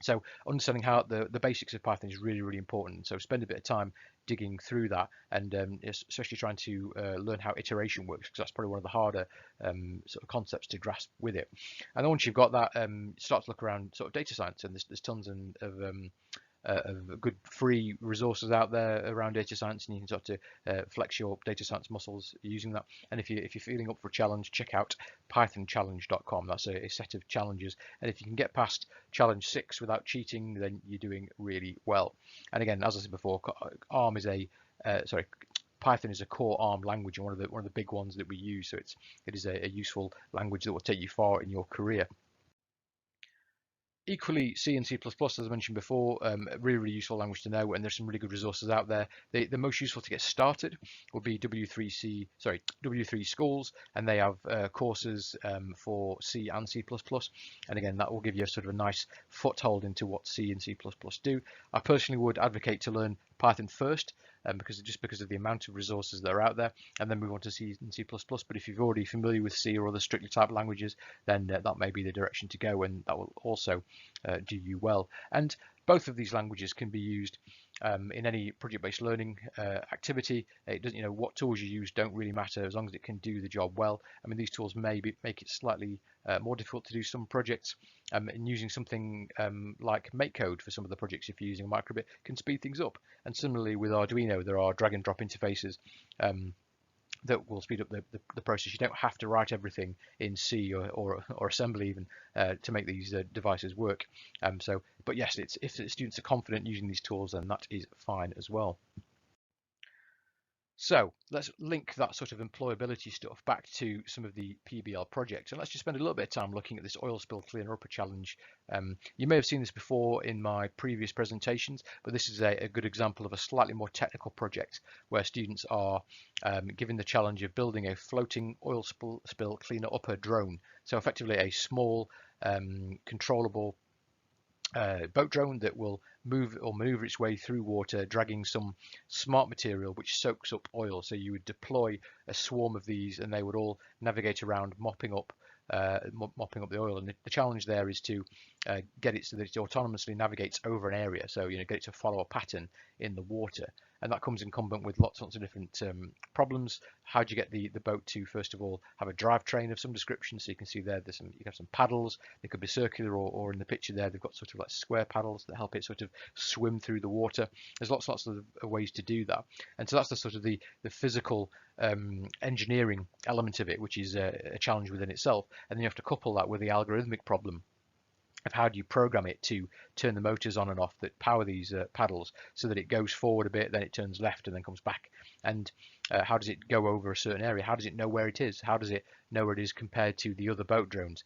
Speaker 2: So understanding how the basics of Python is really, really important. So spend a bit of time digging through that, and especially trying to learn how iteration works, because that's probably one of the harder sort of concepts to grasp with it. And then once you've got that, start to look around sort of data science, and there's tons of good free resources out there around data science, and you can start to flex your data science muscles using that. And if you're feeling up for a challenge, check out pythonchallenge.com. That's a set of challenges, and if you can get past challenge 6 without cheating, then you're doing really well. And again, as I said before, ARM is Python is a core ARM language, and one of the big ones that we use. So it is a useful language that will take you far in your career. Equally, C and C++, as I mentioned before, a really, really useful language to know, and there's some really good resources out there. The most useful to get started would be W3 Schools, and they have courses for C and C++, and again, that will give you a sort of a nice foothold into what C and C++ do. I personally would advocate to learn Python first, because of the amount of resources that are out there, and then move on to C and C++. But if you're already familiar with C or other strictly typed languages, then that may be the direction to go, and that will also do you well. And both of these languages can be used in any project-based learning activity. It doesn't, what tools you use don't really matter as long as it can do the job well. I mean, these tools maybe make it slightly more difficult to do some projects, and using something like MakeCode for some of the projects, if you're using a microbit, can speed things up. And similarly with Arduino, there are drag and drop interfaces that will speed up the process. You don't have to write everything in C or assembly even to make these devices work. But yes, if the students are confident using these tools, then that is fine as well. So let's link that sort of employability stuff back to some of the PBL projects, and let's just spend a little bit of time looking at this oil spill cleaner upper challenge. You may have seen this before in my previous presentations, but this is a good example of a slightly more technical project where students are given the challenge of building a floating oil spill cleaner upper drone. So effectively a small controllable boat drone that will move or maneuver its way through water, dragging some smart material which soaks up oil. So you would deploy a swarm of these, and they would all navigate around, mopping up the oil. And the challenge there is to get it so that it autonomously navigates over an area. So get it to follow a pattern in the water. And that comes incumbent with lots of different problems. How do you get the boat to, first of all, have a drivetrain of some description? So you can see there, you have some paddles. They could be circular, or in the picture there, they've got sort of like square paddles that help it sort of swim through the water. There's lots of ways to do that. And so that's the sort of the physical engineering element of it, which is a challenge within itself. And then you have to couple that with the algorithmic problem of how do you program it to turn the motors on and off that power these paddles so that it goes forward a bit, then it turns left and then comes back. And how does it go over a certain area? How does it know where it is? How does it know where it is compared to the other boat drones?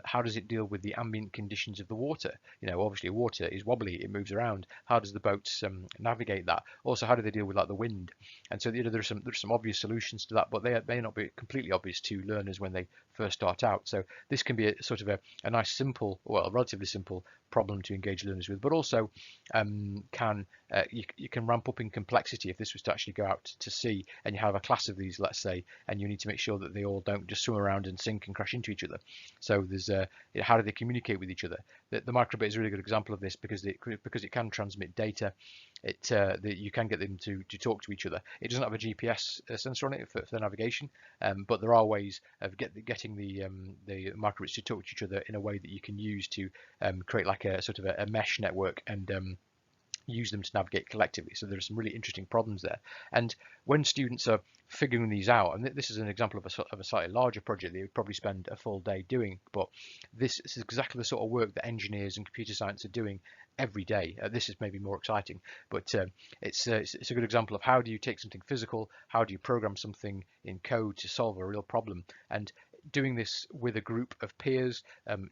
Speaker 2: How does it deal with the ambient conditions of the water? Obviously water is wobbly, it moves around. How does the boat navigate that? Also, how do they deal with like the wind? And so there's some obvious solutions to that, but they may not be completely obvious to learners when they first start out. So this can be a sort of a nice simple, well, a relatively simple problem to engage learners with, but also you can ramp up in complexity if this was to actually go out to sea and you have a class of these, let's say, and you need to make sure that they all don't just swim around and sink and crash into each other. So there's how do they communicate with each other? The microbit is a really good example of this because it can transmit data. That you can get them to talk to each other. It doesn't have a GPS sensor on it for the navigation, but there are ways of getting the microbits to talk to each other in a way that you can use to create like a sort of a mesh network and use them to navigate collectively. So there are some really interesting problems there. And when students are figuring these out, and this is an example of a slightly larger project that you would probably spend a full day doing, but this is exactly the sort of work that engineers and computer science are doing every day. This is maybe more exciting, but it's a good example of how do you take something physical, how do you program something in code to solve a real problem, and doing this with a group of peers,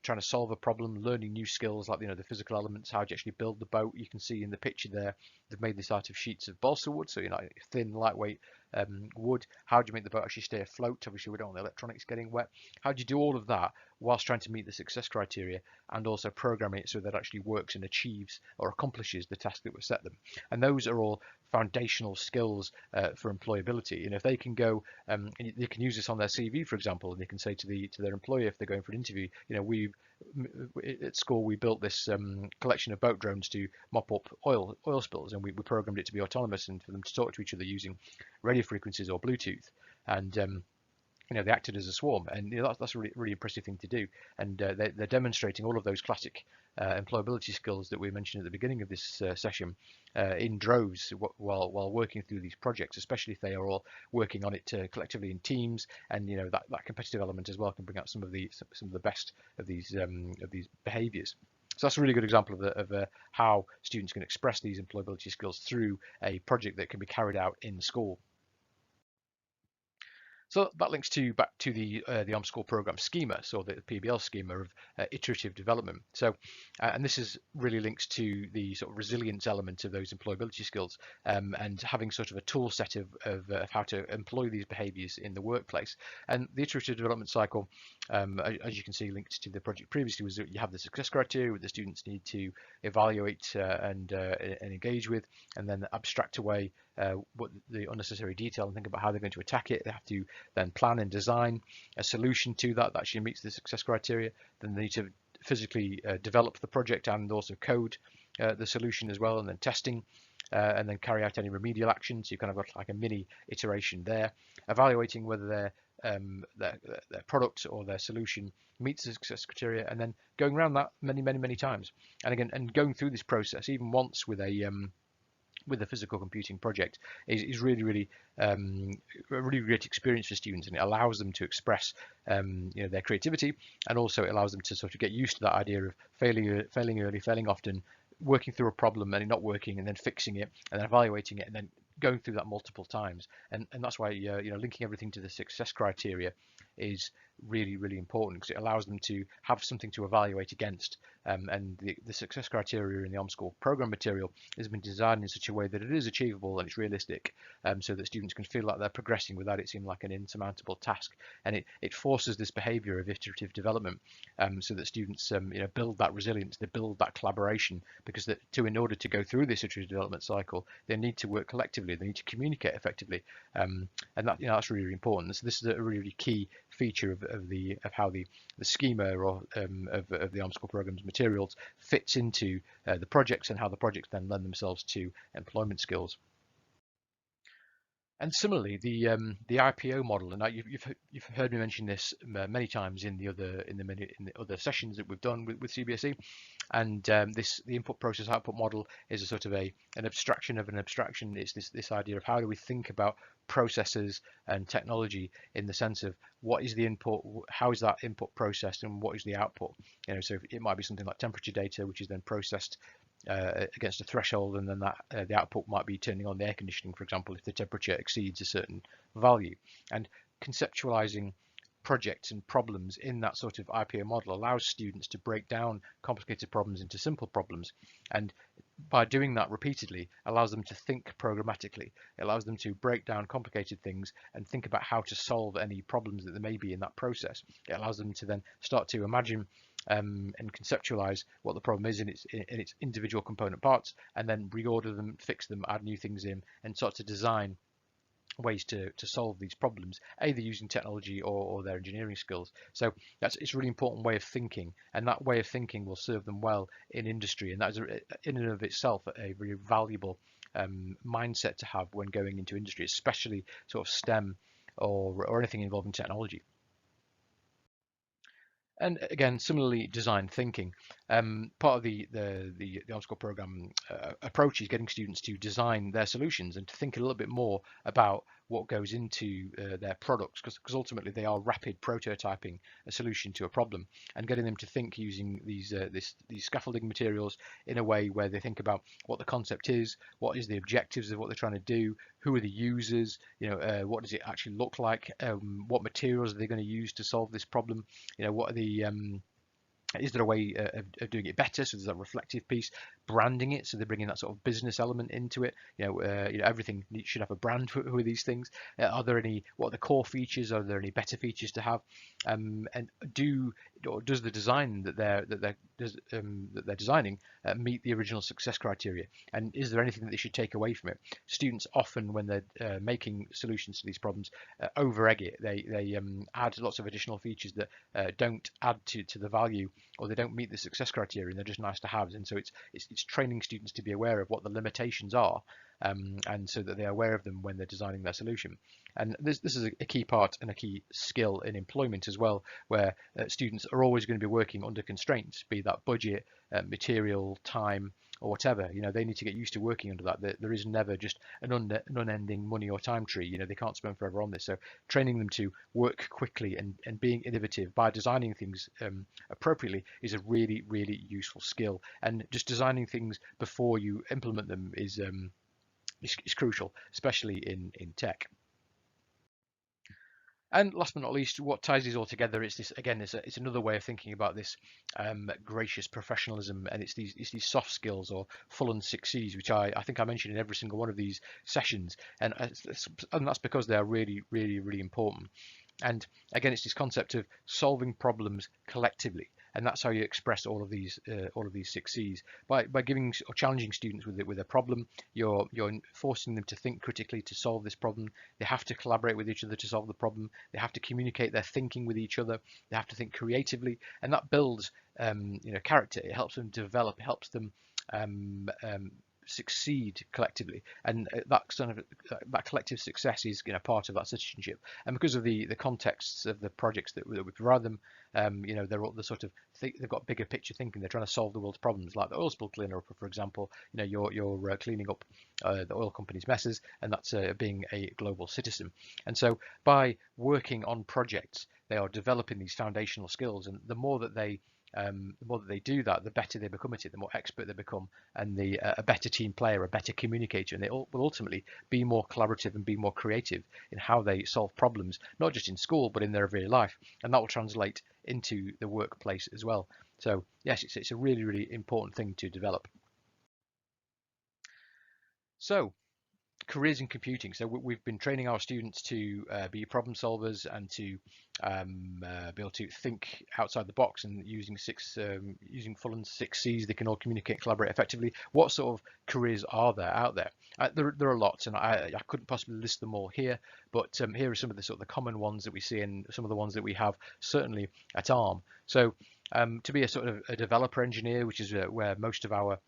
Speaker 2: trying to solve a problem, learning new skills like the physical elements, how do you actually build the boat. You can see in the picture there, they've made this out of sheets of balsa wood, so thin, lightweight wood. How do you make the boat actually stay afloat? Obviously, we don't want the electronics getting wet. How do you do all of that whilst trying to meet the success criteria and also program it so that it actually works and achieves or accomplishes the task that was set them? And those are all foundational skills for employability. And if they can go, they can use this on their CV, for example, and they can say to their employer if they're going for an interview, at school we built this collection of boat drones to mop up oil spills, and we programmed it to be autonomous and for them to talk to each other using radio frequencies or Bluetooth, and they acted as a swarm, and that's a really impressive thing to do. And they're demonstrating all of those classic employability skills that we mentioned at the beginning of this session in droves while working through these projects, especially if they are all working on it collectively in teams. And that competitive element as well can bring out some of the best of these behaviors. So that's a really good example of how students can express these employability skills through a project that can be carried out in the school. So that links back to the ARM School program schema, so the PBL schema of iterative development. So, and this is really links to the sort of resilience element of those employability skills, and having sort of a tool set of how to employ these behaviours in the workplace. And the iterative development cycle, as you can see linked to the project previously, was that you have the success criteria that the students need to evaluate and engage with, and then abstract away what the unnecessary detail and think about how they're going to attack it. They have to then plan and design a solution to that actually meets the success criteria. Then they need to physically develop the project and also code the solution as well, and then testing, and then carry out any remedial actions. So you kind of got like a mini iteration there, evaluating whether their product or their solution meets the success criteria, and then going around that many times. And again, and going through this process even once with a physical computing project is really a really great experience for students, and it allows them to express their creativity, and also it allows them to sort of get used to that idea of failing early, failing often, working through a problem and it not working, and then fixing it, and then evaluating it, and then going through that multiple times. And that's why linking everything to the success criteria is really important, because it allows them to have something to evaluate against. And the success criteria in the ARM School program material has been designed in such a way that it is achievable and it's realistic, so that students can feel like they're progressing without it seeming like an insurmountable task. And it forces this behavior of iterative development, so that students build that resilience, they build that collaboration, because in order to go through this iterative development cycle, they need to work collectively, they need to communicate effectively, and that's really important. So this is a really key feature of how the schema of the ARM School program's materials fits into the projects, and how the projects then lend themselves to employment skills. And similarly, the IPO model, and you've heard me mention this many times in the other sessions that we've done with CBSE. And the input process output model is a sort of an abstraction of an abstraction. It's this idea of how do we think about processes and technology in the sense of what is the input, how is that input processed, and what is the output. So it might be something like temperature data, which is then processed against a threshold, and then that the output might be turning on the air conditioning, for example, if the temperature exceeds a certain value. And conceptualizing projects and problems in that sort of IPO model allows students to break down complicated problems into simple problems, and by doing that repeatedly allows them to think programmatically. It allows them to break down complicated things and think about how to solve any problems that there may be in that process. It allows them to then start to imagine and conceptualize what the problem is in its individual component parts, and then reorder them, fix them, add new things in, and start to design ways to solve these problems, either using technology or their engineering skills. So it's a really important way of thinking, and that way of thinking will serve them well in industry, and that is in and of itself a very valuable mindset to have when going into industry, especially sort of STEM or anything involving technology. And again, similarly, design thinking. Part of the OBSCO program approach is getting students to design their solutions and to think a little bit more about what goes into their products, because ultimately they are rapid prototyping a solution to a problem, and getting them to think using these scaffolding materials in a way where they think about what the concept is, what is the objectives of what they're trying to do, who are the users, what does it actually look like, what materials are they going to use to solve this problem, what are the is there a way of doing it better? So there's a reflective piece, branding it, so they're bringing that sort of business element into it. Everything should have a brand. Who are these things? Are there any? What are the core features? Are there any better features to have? And does the design that they're designing meet the original success criteria? And is there anything that they should take away from it? Students often, when they're making solutions to these problems, over egg it. They add lots of additional features that don't add to the value, or they don't meet the success criteria, and they're just nice to have. And so it's training students to be aware of what the limitations are, and so that they're aware of them when they're designing their solution. And this is a key part and a key skill in employment as well, where students are always going to be working under constraints, be that budget, material, time, or whatever. They need to get used to working under that. There is never just an unending money or time tree. They can't spend forever on this. So training them to work quickly and being innovative by designing things appropriately is a really, really useful skill. And just designing things before you implement them is crucial, especially in tech. And last but not least, what ties these all together is this, again, it's another way of thinking about this gracious professionalism, and it's these soft skills, or full and 6Cs, which I think I mentioned in every single one of these sessions, and that's because they are really, really, really important. And again, it's this concept of solving problems collectively, and that's how you express all of these 6Cs by giving or challenging students with a problem. You're forcing them to think critically to solve this problem. They have to collaborate with each other to solve the problem. They have to communicate their thinking with each other. They have to think creatively, and that builds character. It helps them develop. It helps them succeed collectively, and that collective success is part of that citizenship. And because of the contexts of the projects that we provide them, they're all the sort of they've got bigger picture thinking. They're trying to solve the world's problems, like the oil spill cleaner, for example. You're cleaning up the oil company's messes, and that's being a global citizen. And so by working on projects, they are developing these foundational skills, and the more that they do that, the better they become at it, the more expert they become, and a better team player, a better communicator, and they will ultimately be more collaborative and be more creative in how they solve problems, not just in school, but in their everyday life. And that will translate into the workplace as well. So yes, it's a really, really important thing to develop. So careers in computing. So we've been training our students to be problem solvers and to be able to think outside the box, and using full and 6Cs, they can all communicate and collaborate effectively. What sort of careers are there out there? There are lots, and I couldn't possibly list them all here, but here are some of the common ones that we see, and some of the ones that we have certainly at ARM. So to be a sort of a developer engineer, which is where most of our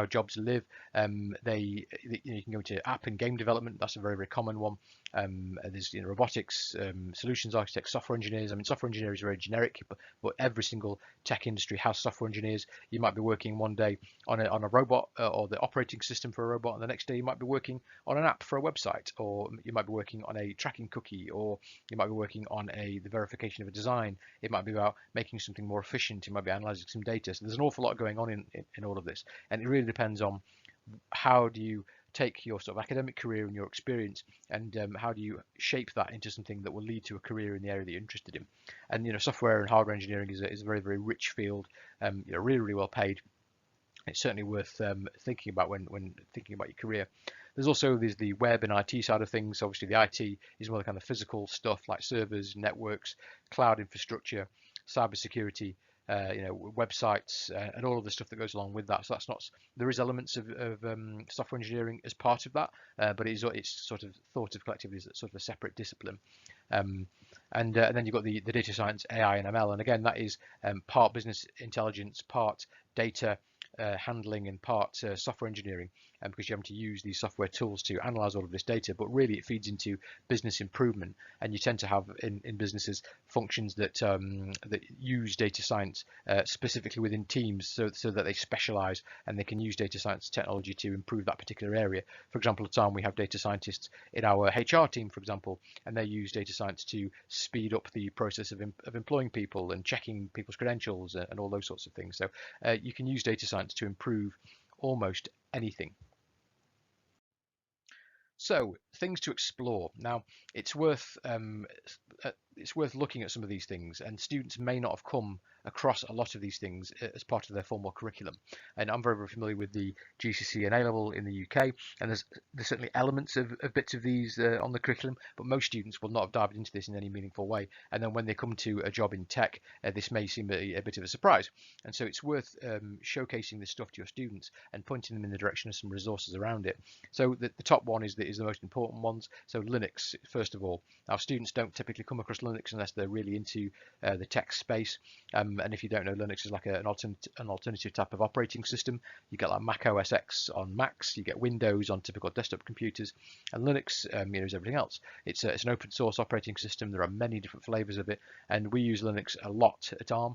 Speaker 2: jobs live. You can go into app and game development. That's a very, very common one. There's robotics, solutions architects, software engineers. I mean, software engineers are very generic, but every single tech industry has software engineers. You might be working one day on a robot or the operating system for a robot, and the next day you might be working on an app for a website, or you might be working on a tracking cookie, or you might be working on the verification of a design. It might be about making something more efficient. You might be analyzing some data. So there's an awful lot going on in all of this, and it really depends on how do you take your sort of academic career and your experience, and how do you shape that into something that will lead to a career in the area that you're interested in. And software and hardware engineering is a very, very rich field, really, really well paid. It's certainly worth thinking about when thinking about your career. There's the web and IT side of things. Obviously, the IT is more the kind of physical stuff like servers, networks, cloud infrastructure, cybersecurity, websites, and all of the stuff that goes along with that. So that's not, there is elements of software engineering as part of that, but it's sort of thought of collectively as sort of a separate discipline. And then you've got the data science, AI, and ML, and again that is part business intelligence, part data handling, and part software engineering, because you're having to use these software tools to analyze all of this data. But really, it feeds into business improvement, and you tend to have in businesses functions that that use data science specifically within teams, so that they specialize and they can use data science technology to improve that particular area. For example, at the time we have data scientists in our HR team, for example, and they use data science to speed up the process of employing people and checking people's credentials and all those sorts of things. So you can use data science to improve almost anything. So things to explore. Now, it's worth looking at some of these things, and students may not have come across a lot of these things as part of their formal curriculum. And I'm very, very familiar with the GCSE and A-level in the UK, and there's certainly elements of bits of these on the curriculum, but most students will not have dived into this in any meaningful way. And then when they come to a job in tech, this may seem a bit of a surprise. And so it's worth showcasing this stuff to your students and pointing them in the direction of some resources around it. So the top one is the most important ones. So Linux, first of all. Now, students don't typically come across Linux unless they're really into the tech space. And if you don't know, Linux is like an alternative type of operating system. You get like Mac OS X on Macs, you get Windows on typical desktop computers, and Linux is everything else. It's an open source operating system. There are many different flavors of it, and we use Linux a lot at ARM.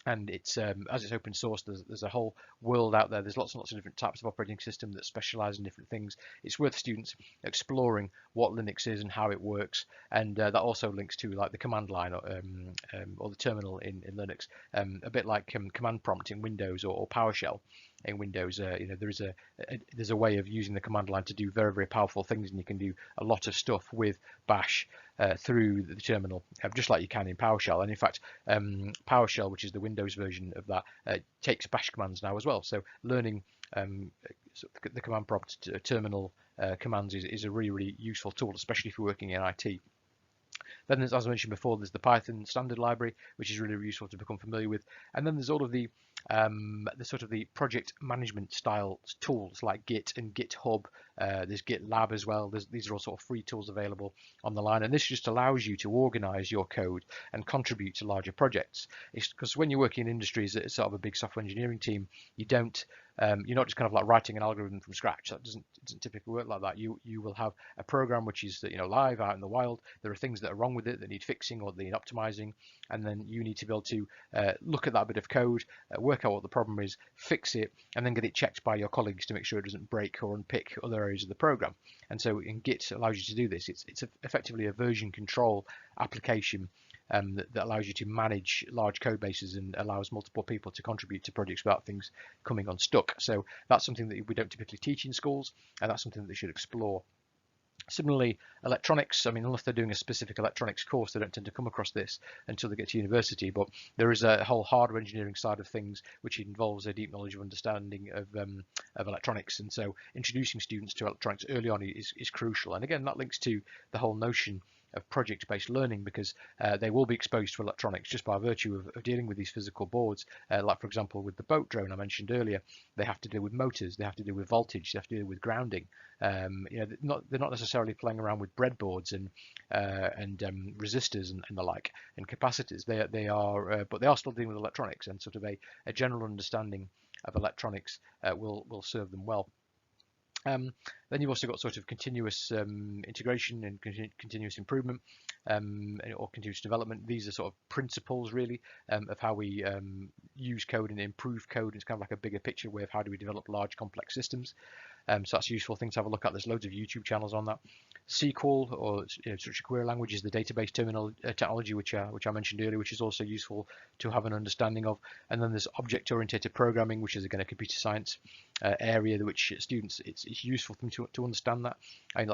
Speaker 2: And it's as it's open source, there's a whole world out there. There's lots and lots of different types of operating system that specialize in different things. It's worth students exploring what Linux is and how it works, and that also links to like the command line or the terminal in Linux, a bit like command prompt in Windows or PowerShell in Windows. There's a way of using the command line to do very, very powerful things, and you can do a lot of stuff with Bash through the terminal, just like you can in PowerShell. And in fact, PowerShell, which is the Windows version of that, takes Bash commands now as well. So learning the command prompt terminal commands is a really, really useful tool, especially if you're working in IT. Then, as I mentioned before, there's the Python standard library, which is really, really useful to become familiar with. And then there's all of the sort of the project management style tools like Git and GitHub. There's GitLab as well. These are all sort of free tools available on the line, and this just allows you to organize your code and contribute to larger projects. It's because when you work in industries that is sort of a big software engineering team, you're not just kind of like writing an algorithm from scratch. That doesn't typically work like that. You will have a program which is live out in the wild. There are things that are wrong with it that need fixing or that need optimizing, and then you need to be able to look at that bit of code, work out what the problem is, fix it, and then get it checked by your colleagues to make sure it doesn't break or unpick other areas of the program. And so in Git allows you to do this. It's effectively a version control application that allows you to manage large code bases and allows multiple people to contribute to projects without things coming unstuck. So that's something that we don't typically teach in schools, and that's something that they should explore. Similarly, electronics, unless they're doing a specific electronics course, they don't tend to come across this until they get to university, but there is a whole hardware engineering side of things which involves a deep knowledge of understanding of electronics, and so introducing students to electronics early on is crucial. And again, that links to the whole notion of project-based learning, because they will be exposed to electronics just by virtue of dealing with these physical boards. Like for example, with the boat drone I mentioned earlier, they have to deal with motors, they have to deal with voltage, they have to deal with grounding. They're not necessarily playing around with breadboards and resistors and the like and capacitors. They are, but they are still dealing with electronics, and sort of a general understanding of electronics will serve them well. Then you've also got sort of continuous integration and continuous improvement or continuous development. These are sort of principles really of how we use code and improve code. It's kind of like a bigger picture way of how do we develop large complex systems. So that's a useful thing to have a look at. There's loads of YouTube channels on that. SQL, or structured query language, is the database terminal technology which I mentioned earlier, which is also useful to have an understanding of. And then there's object-oriented programming, which is again a computer science area which students, it's useful for them to understand that.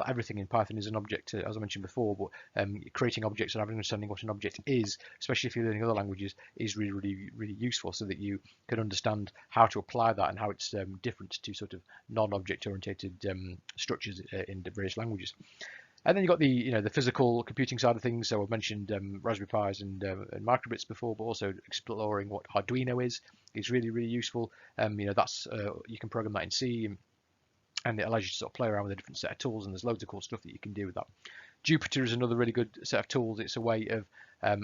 Speaker 2: Everything in Python is an object, as I mentioned before, but creating objects and having an understanding what an object is, especially if you're learning other languages, is really, really, really useful, so that you can understand how to apply that and how it's different to sort of non-object oriented structures in the various languages. And then you've got the physical computing side of things. So I've mentioned Raspberry Pis and microbits before, but also exploring what Arduino is really, really useful. That's you can program that in C, and it allows you to sort of play around with a different set of tools, and there's loads of cool stuff that you can do with that. Jupyter is another really good set of tools. It's a way of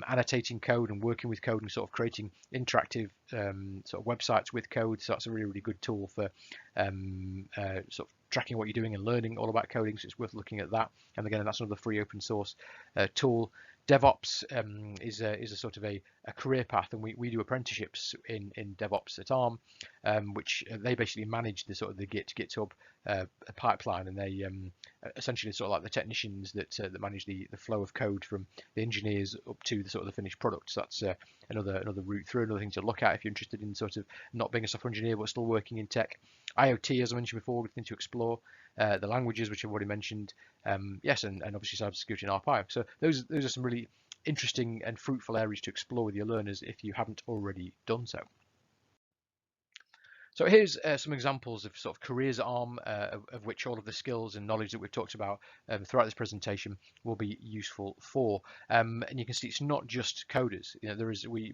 Speaker 2: annotating code and working with code and sort of creating interactive sort of websites with code. So that's a really, really good tool for sort of tracking what you're doing and learning all about coding. So it's worth looking at that. And again, that's another free open source tool. DevOps is a sort of a career path, and we do apprenticeships in DevOps at ARM, which they basically manage the sort of the GitHub pipeline, and they essentially sort of like the technicians that manage the flow of code from the engineers up to the sort of the finished product. So that's another route through, another thing to look at if you're interested in sort of not being a software engineer but still working in tech. IoT, as I mentioned before, good thing to explore. The languages, which I've already mentioned, yes, and obviously cybersecurity and archive. So those are some really interesting and fruitful areas to explore with your learners if you haven't already done so. So here's some examples of sort of careers at ARM, of which all of the skills and knowledge that we've talked about throughout this presentation will be useful for. And you can see it's not just coders.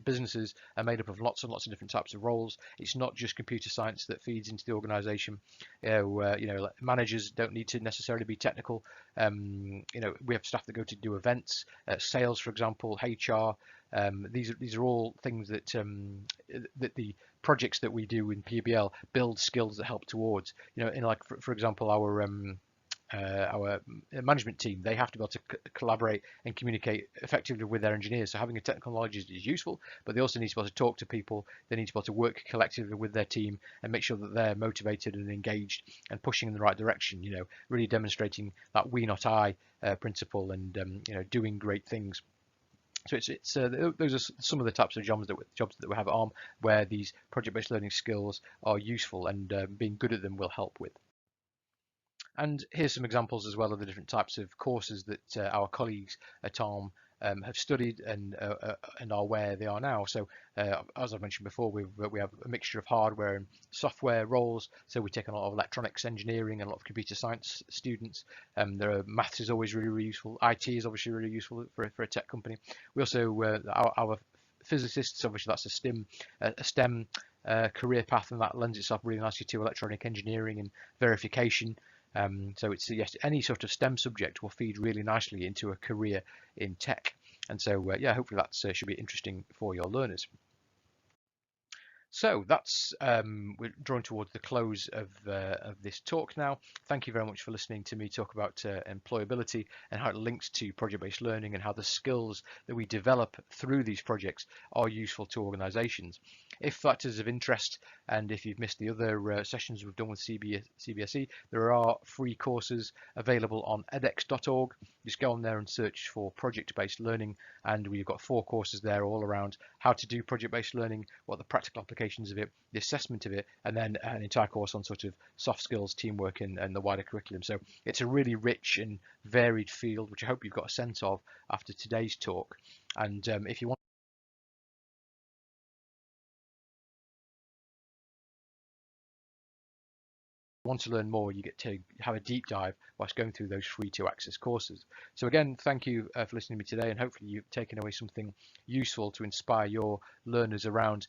Speaker 2: Businesses are made up of lots and lots of different types of roles. It's not just computer science that feeds into the organisation. Managers don't need to necessarily be technical. We have staff that go to do events, sales, for example, HR. These are all things that the projects that we do in PBL build skills that help towards. For example, our management team, they have to be able to collaborate and communicate effectively with their engineers. So having a technical knowledge is useful, but they also need to be able to talk to people. They need to be able to work collectively with their team and make sure that they're motivated and engaged and pushing in the right direction. Really demonstrating that we not I principle and doing great things. So those are some of the types of jobs that we have at ARM, where these project-based learning skills are useful, and being good at them will help with. And here's some examples as well of the different types of courses that our colleagues at ARM have studied and are where they are now. So as I've mentioned before, we have a mixture of hardware and software roles. So we take on a lot of electronics engineering and a lot of computer science students. Maths is always really, really useful. IT is obviously really useful for a tech company. We also our physicists, obviously that's a STEM career path, and that lends itself really nicely to electronic engineering and verification. So it's yes, any sort of STEM subject will feed really nicely into a career in tech, and so hopefully that should be interesting for your learners. So that's we're drawing towards the close of this talk now. Thank you very much for listening to me talk about employability and how it links to project-based learning, and how the skills that we develop through these projects are useful to organizations. If that is of interest, and if you've missed the other sessions we've done with CBSE, there are free courses available on edX.org. Just go on there and search for project-based learning, and we've got 4 courses there all around how to do project-based learning, what the practical applications of it, the assessment of it, and then an entire course on sort of soft skills, teamwork, and the wider curriculum. So it's a really rich and varied field, which I hope you've got a sense of after today's talk. And if you want to learn more, you get to have a deep dive whilst going through those free to access courses. So again, thank you for listening to me today, and hopefully you've taken away something useful to inspire your learners around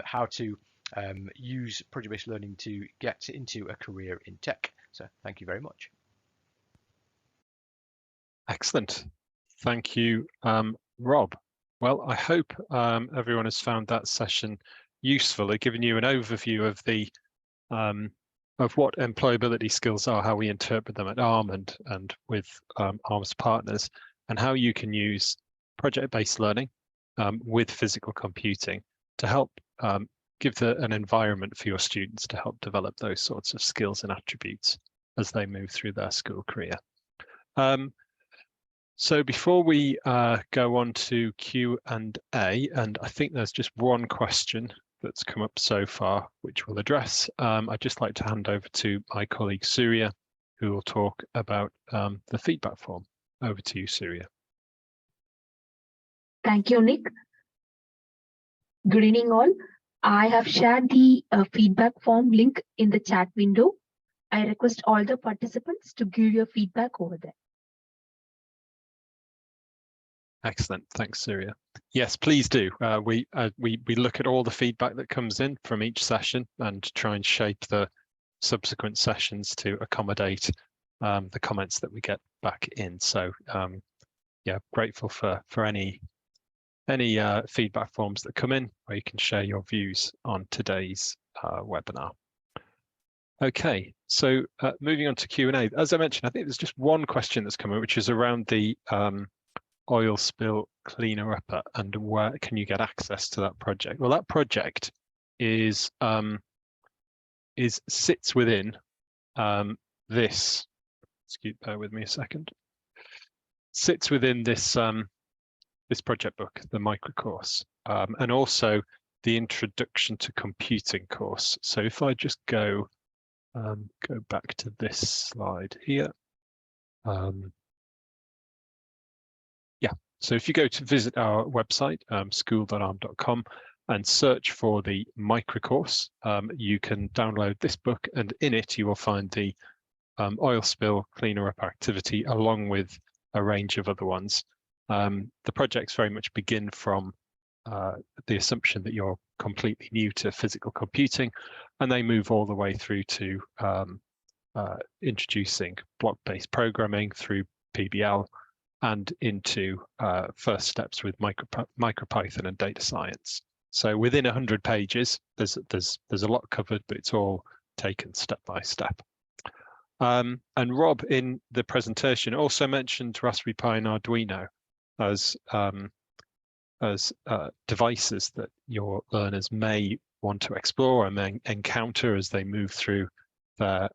Speaker 2: how to use project-based learning to get into a career in tech. So thank you very much.
Speaker 1: Excellent. Thank you, Rob. Well, I hope everyone has found that session useful. I've given you an overview of what employability skills are, how we interpret them at ARM and with ARM's partners, and how you can use project-based learning with physical computing to help give an environment for your students to help develop those sorts of skills and attributes as they move through their school career. So before we go on to Q&A, and I think there's just one question that's come up so far, which we'll address. I'd just like to hand over to my colleague Surya, who will talk about the feedback form. Over to you, Surya.
Speaker 3: Thank you, Nick. Good evening, all. I have shared the feedback form link in the chat window. I request all the participants to give your feedback over there.
Speaker 1: Excellent. Thanks, Surya. Yes, please do. We look at all the feedback that comes in from each session and try and shape the subsequent sessions to accommodate the comments that we get back in. So yeah, grateful for any feedback forms that come in where you can share your views on today's webinar. Okay, so moving on to Q&A. As I mentioned, I think there's just one question that's come in, which is around the oil spill cleaner upper and where can you get access to that project? Well, that project is sits within this. Bear with me a second. Sits within this this project book, the microcourse, and also the Introduction to Computing course. So if I just go back to this slide here. Yeah, so if you go to visit our website, school.arm.com, and search for the microcourse, you can download this book, and in it you will find the oil spill cleaner up activity along with a range of other ones. The projects very much begin from the assumption that you're completely new to physical computing, and they move all the way through to introducing block-based programming through PBL and into first steps with MicroPython and data science. So within 100 pages, there's a lot covered, but it's all taken step by step. And Rob, in the presentation, also mentioned Raspberry Pi and Arduino as devices that your learners may want to explore and may encounter as they move through their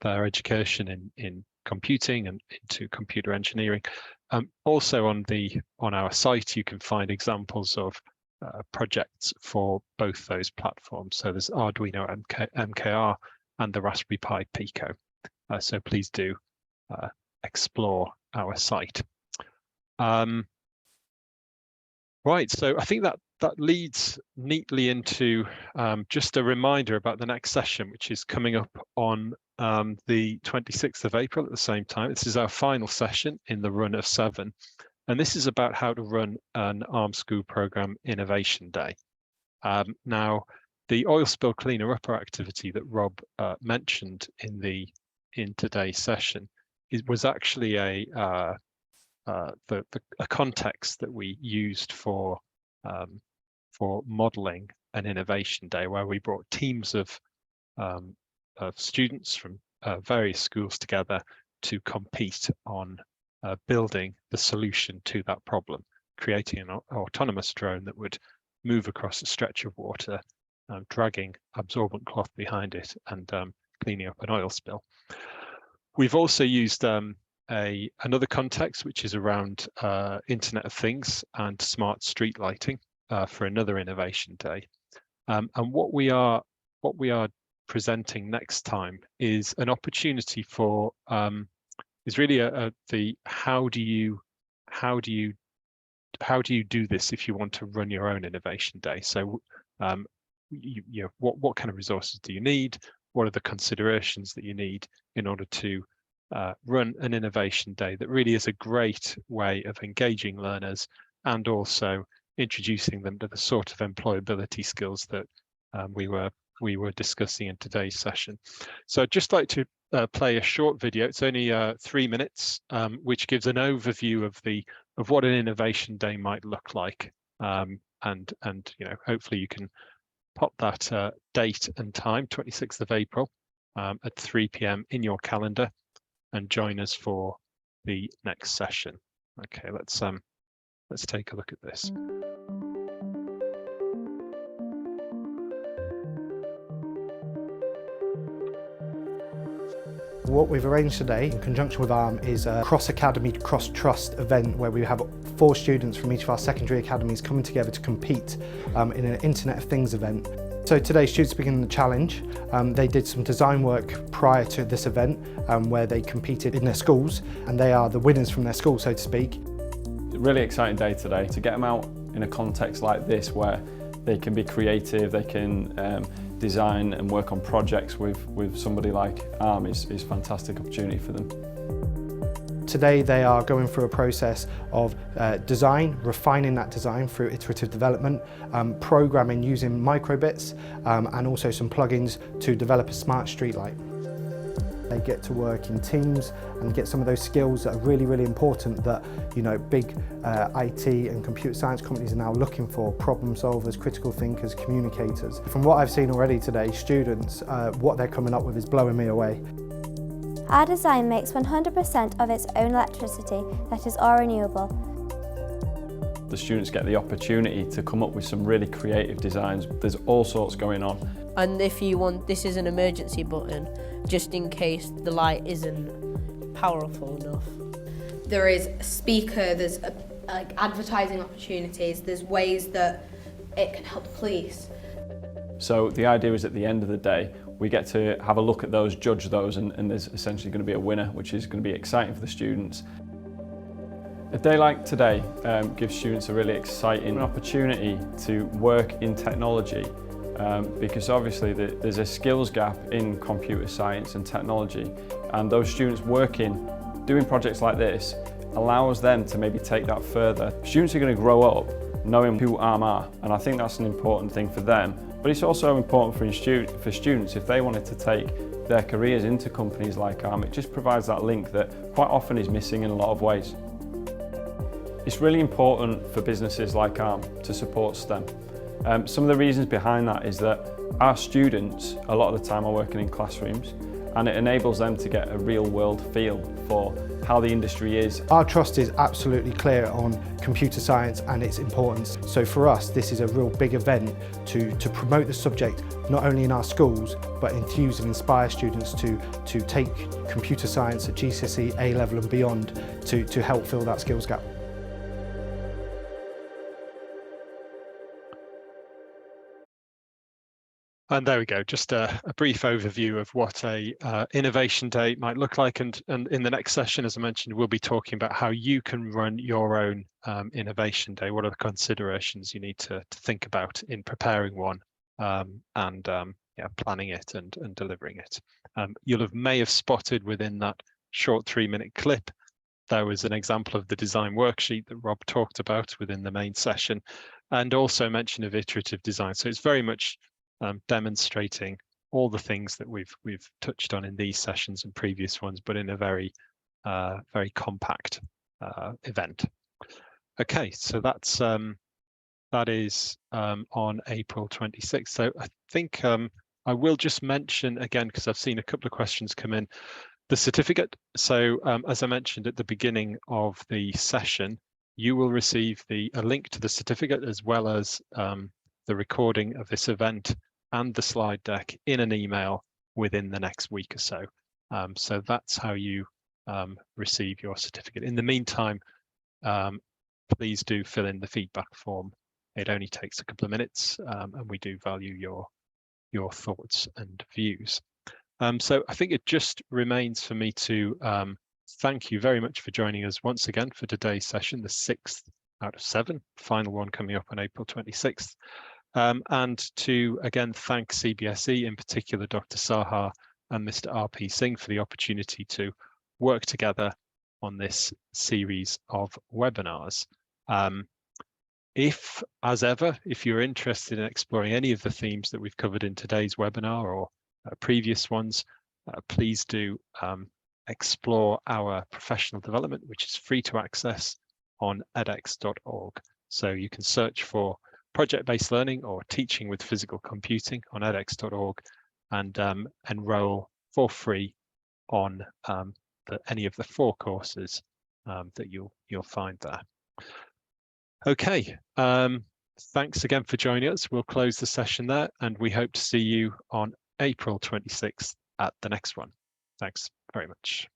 Speaker 1: education in computing and into computer engineering. Also on our site, you can find examples of projects for both those platforms. So there's Arduino MKR and the Raspberry Pi Pico. So please do explore our site. Right, so I think that leads neatly into just a reminder about the next session, which is coming up on the 26th of April at the same time. This is our final session in the run of 7. And this is about how to run an ARM School Program Innovation Day. Now, the oil spill cleaner upper activity that Rob mentioned in today's session was actually a context that we used for modeling an innovation day, where we brought teams of students from various schools together to compete on building the solution to that problem, creating an autonomous drone that would move across a stretch of water, dragging absorbent cloth behind it and cleaning up an oil spill. We've also used another context, which is around Internet of Things and smart street lighting for another innovation day. And what we are presenting next time is an opportunity for is really the how do you do this if you want to run your own innovation day. So you know, what kind of resources do you need? What are the considerations that you need in order to run an innovation day that really is a great way of engaging learners and also introducing them to the sort of employability skills that we were discussing in today's session. So I'd just like to play a short video. It's only 3 minutes, which gives an overview of what an innovation day might look like, and you know, hopefully you can pop that date and time, 26th of April, at 3 p.m. in your calendar, and join us for the next session. Okay, let's take a look at this.
Speaker 4: What we've arranged today in conjunction with ARM is a cross-academy, cross-trust event where we have 4 students from each of our secondary academies coming together to compete in an Internet of Things event. So today students begin the challenge. They did some design work prior to this event where they competed in their schools, and they are the winners from their school, so to speak.
Speaker 5: Really exciting day today to get them out in a context like this where they can be creative, they can design and work on projects with somebody like ARM is a fantastic opportunity for them.
Speaker 4: Today they are going through a process of design, refining that design through iterative development, programming using microbits, and also some plugins to develop a smart streetlight. They get to work in teams and get some of those skills that are really, really important that, you know, big IT and computer science companies are now looking for: problem solvers, critical thinkers, communicators. From what I've seen already today, students, what they're coming up with is blowing me away.
Speaker 6: Our design makes 100% of its own electricity that is all renewable.
Speaker 5: The students get the opportunity to come up with some really creative designs. There's all sorts going on.
Speaker 7: And if you want, this is an emergency button, just in case the light isn't powerful enough.
Speaker 8: There is a speaker, there's like advertising opportunities, there's ways that it can help the police.
Speaker 5: So the idea is at the end of the day, we get to have a look at those, judge those, and there's essentially going to be a winner, which is going to be exciting for the students. A day like today gives students a really exciting opportunity to work in technology, because obviously there's a skills gap in computer science and technology, and those students doing projects like this allows them to maybe take that further. Students are going to grow up knowing who ARM are, and I think that's an important thing for them. But it's also important for students if they wanted to take their careers into companies like ARM. It just provides that link that quite often is missing in a lot of ways. It's really important for businesses like ARM to support STEM. Some of the reasons behind that is that our students a lot of the time are working in classrooms, and it enables them to get a real world feel for how the industry is.
Speaker 4: Our trust is absolutely clear on computer science and its importance. So for us, this is a real big event to promote the subject, not only in our schools, but enthuse and inspire students to take computer science at GCSE, A-level and beyond to help fill that skills gap.
Speaker 1: And there we go, just a brief overview of what a innovation day might look like. And in the next session, as I mentioned, we'll be talking about how you can run your own innovation day. What are the considerations you need to think about in preparing one and planning it and delivering it. You may have spotted within that short 3-minute clip, there was an example of the design worksheet that Rob talked about within the main session, and also mention of iterative design. So it's very much demonstrating all the things that we've touched on in these sessions and previous ones, but in a very compact event. Okay, so that is on April 26th. So I think I will just mention again, because I've seen a couple of questions come in, the certificate. So as I mentioned at the beginning of the session, you will receive a link to the certificate as well as the recording of this event and the slide deck in an email within the next week or so. So that's how you receive your certificate. In the meantime, please do fill in the feedback form. It only takes a couple of minutes, and we do value your thoughts and views. So I think it just remains for me to thank you very much for joining us once again for today's session, the 6th out of 7, final one coming up on April 26th. And to again thank CBSE, in particular Dr. Saha and Mr. RP Singh, for the opportunity to work together on this series of webinars. If, as ever, if you're interested in exploring any of the themes that we've covered in today's webinar or previous ones, please do explore our professional development, which is free to access on edX.org. So you can search for project-based learning or teaching with physical computing on edX.org and enroll for free on any of the 4 courses that you'll find there. Okay, thanks again for joining us. We'll close the session there, and we hope to see you on April 26th at the next one. Thanks very much.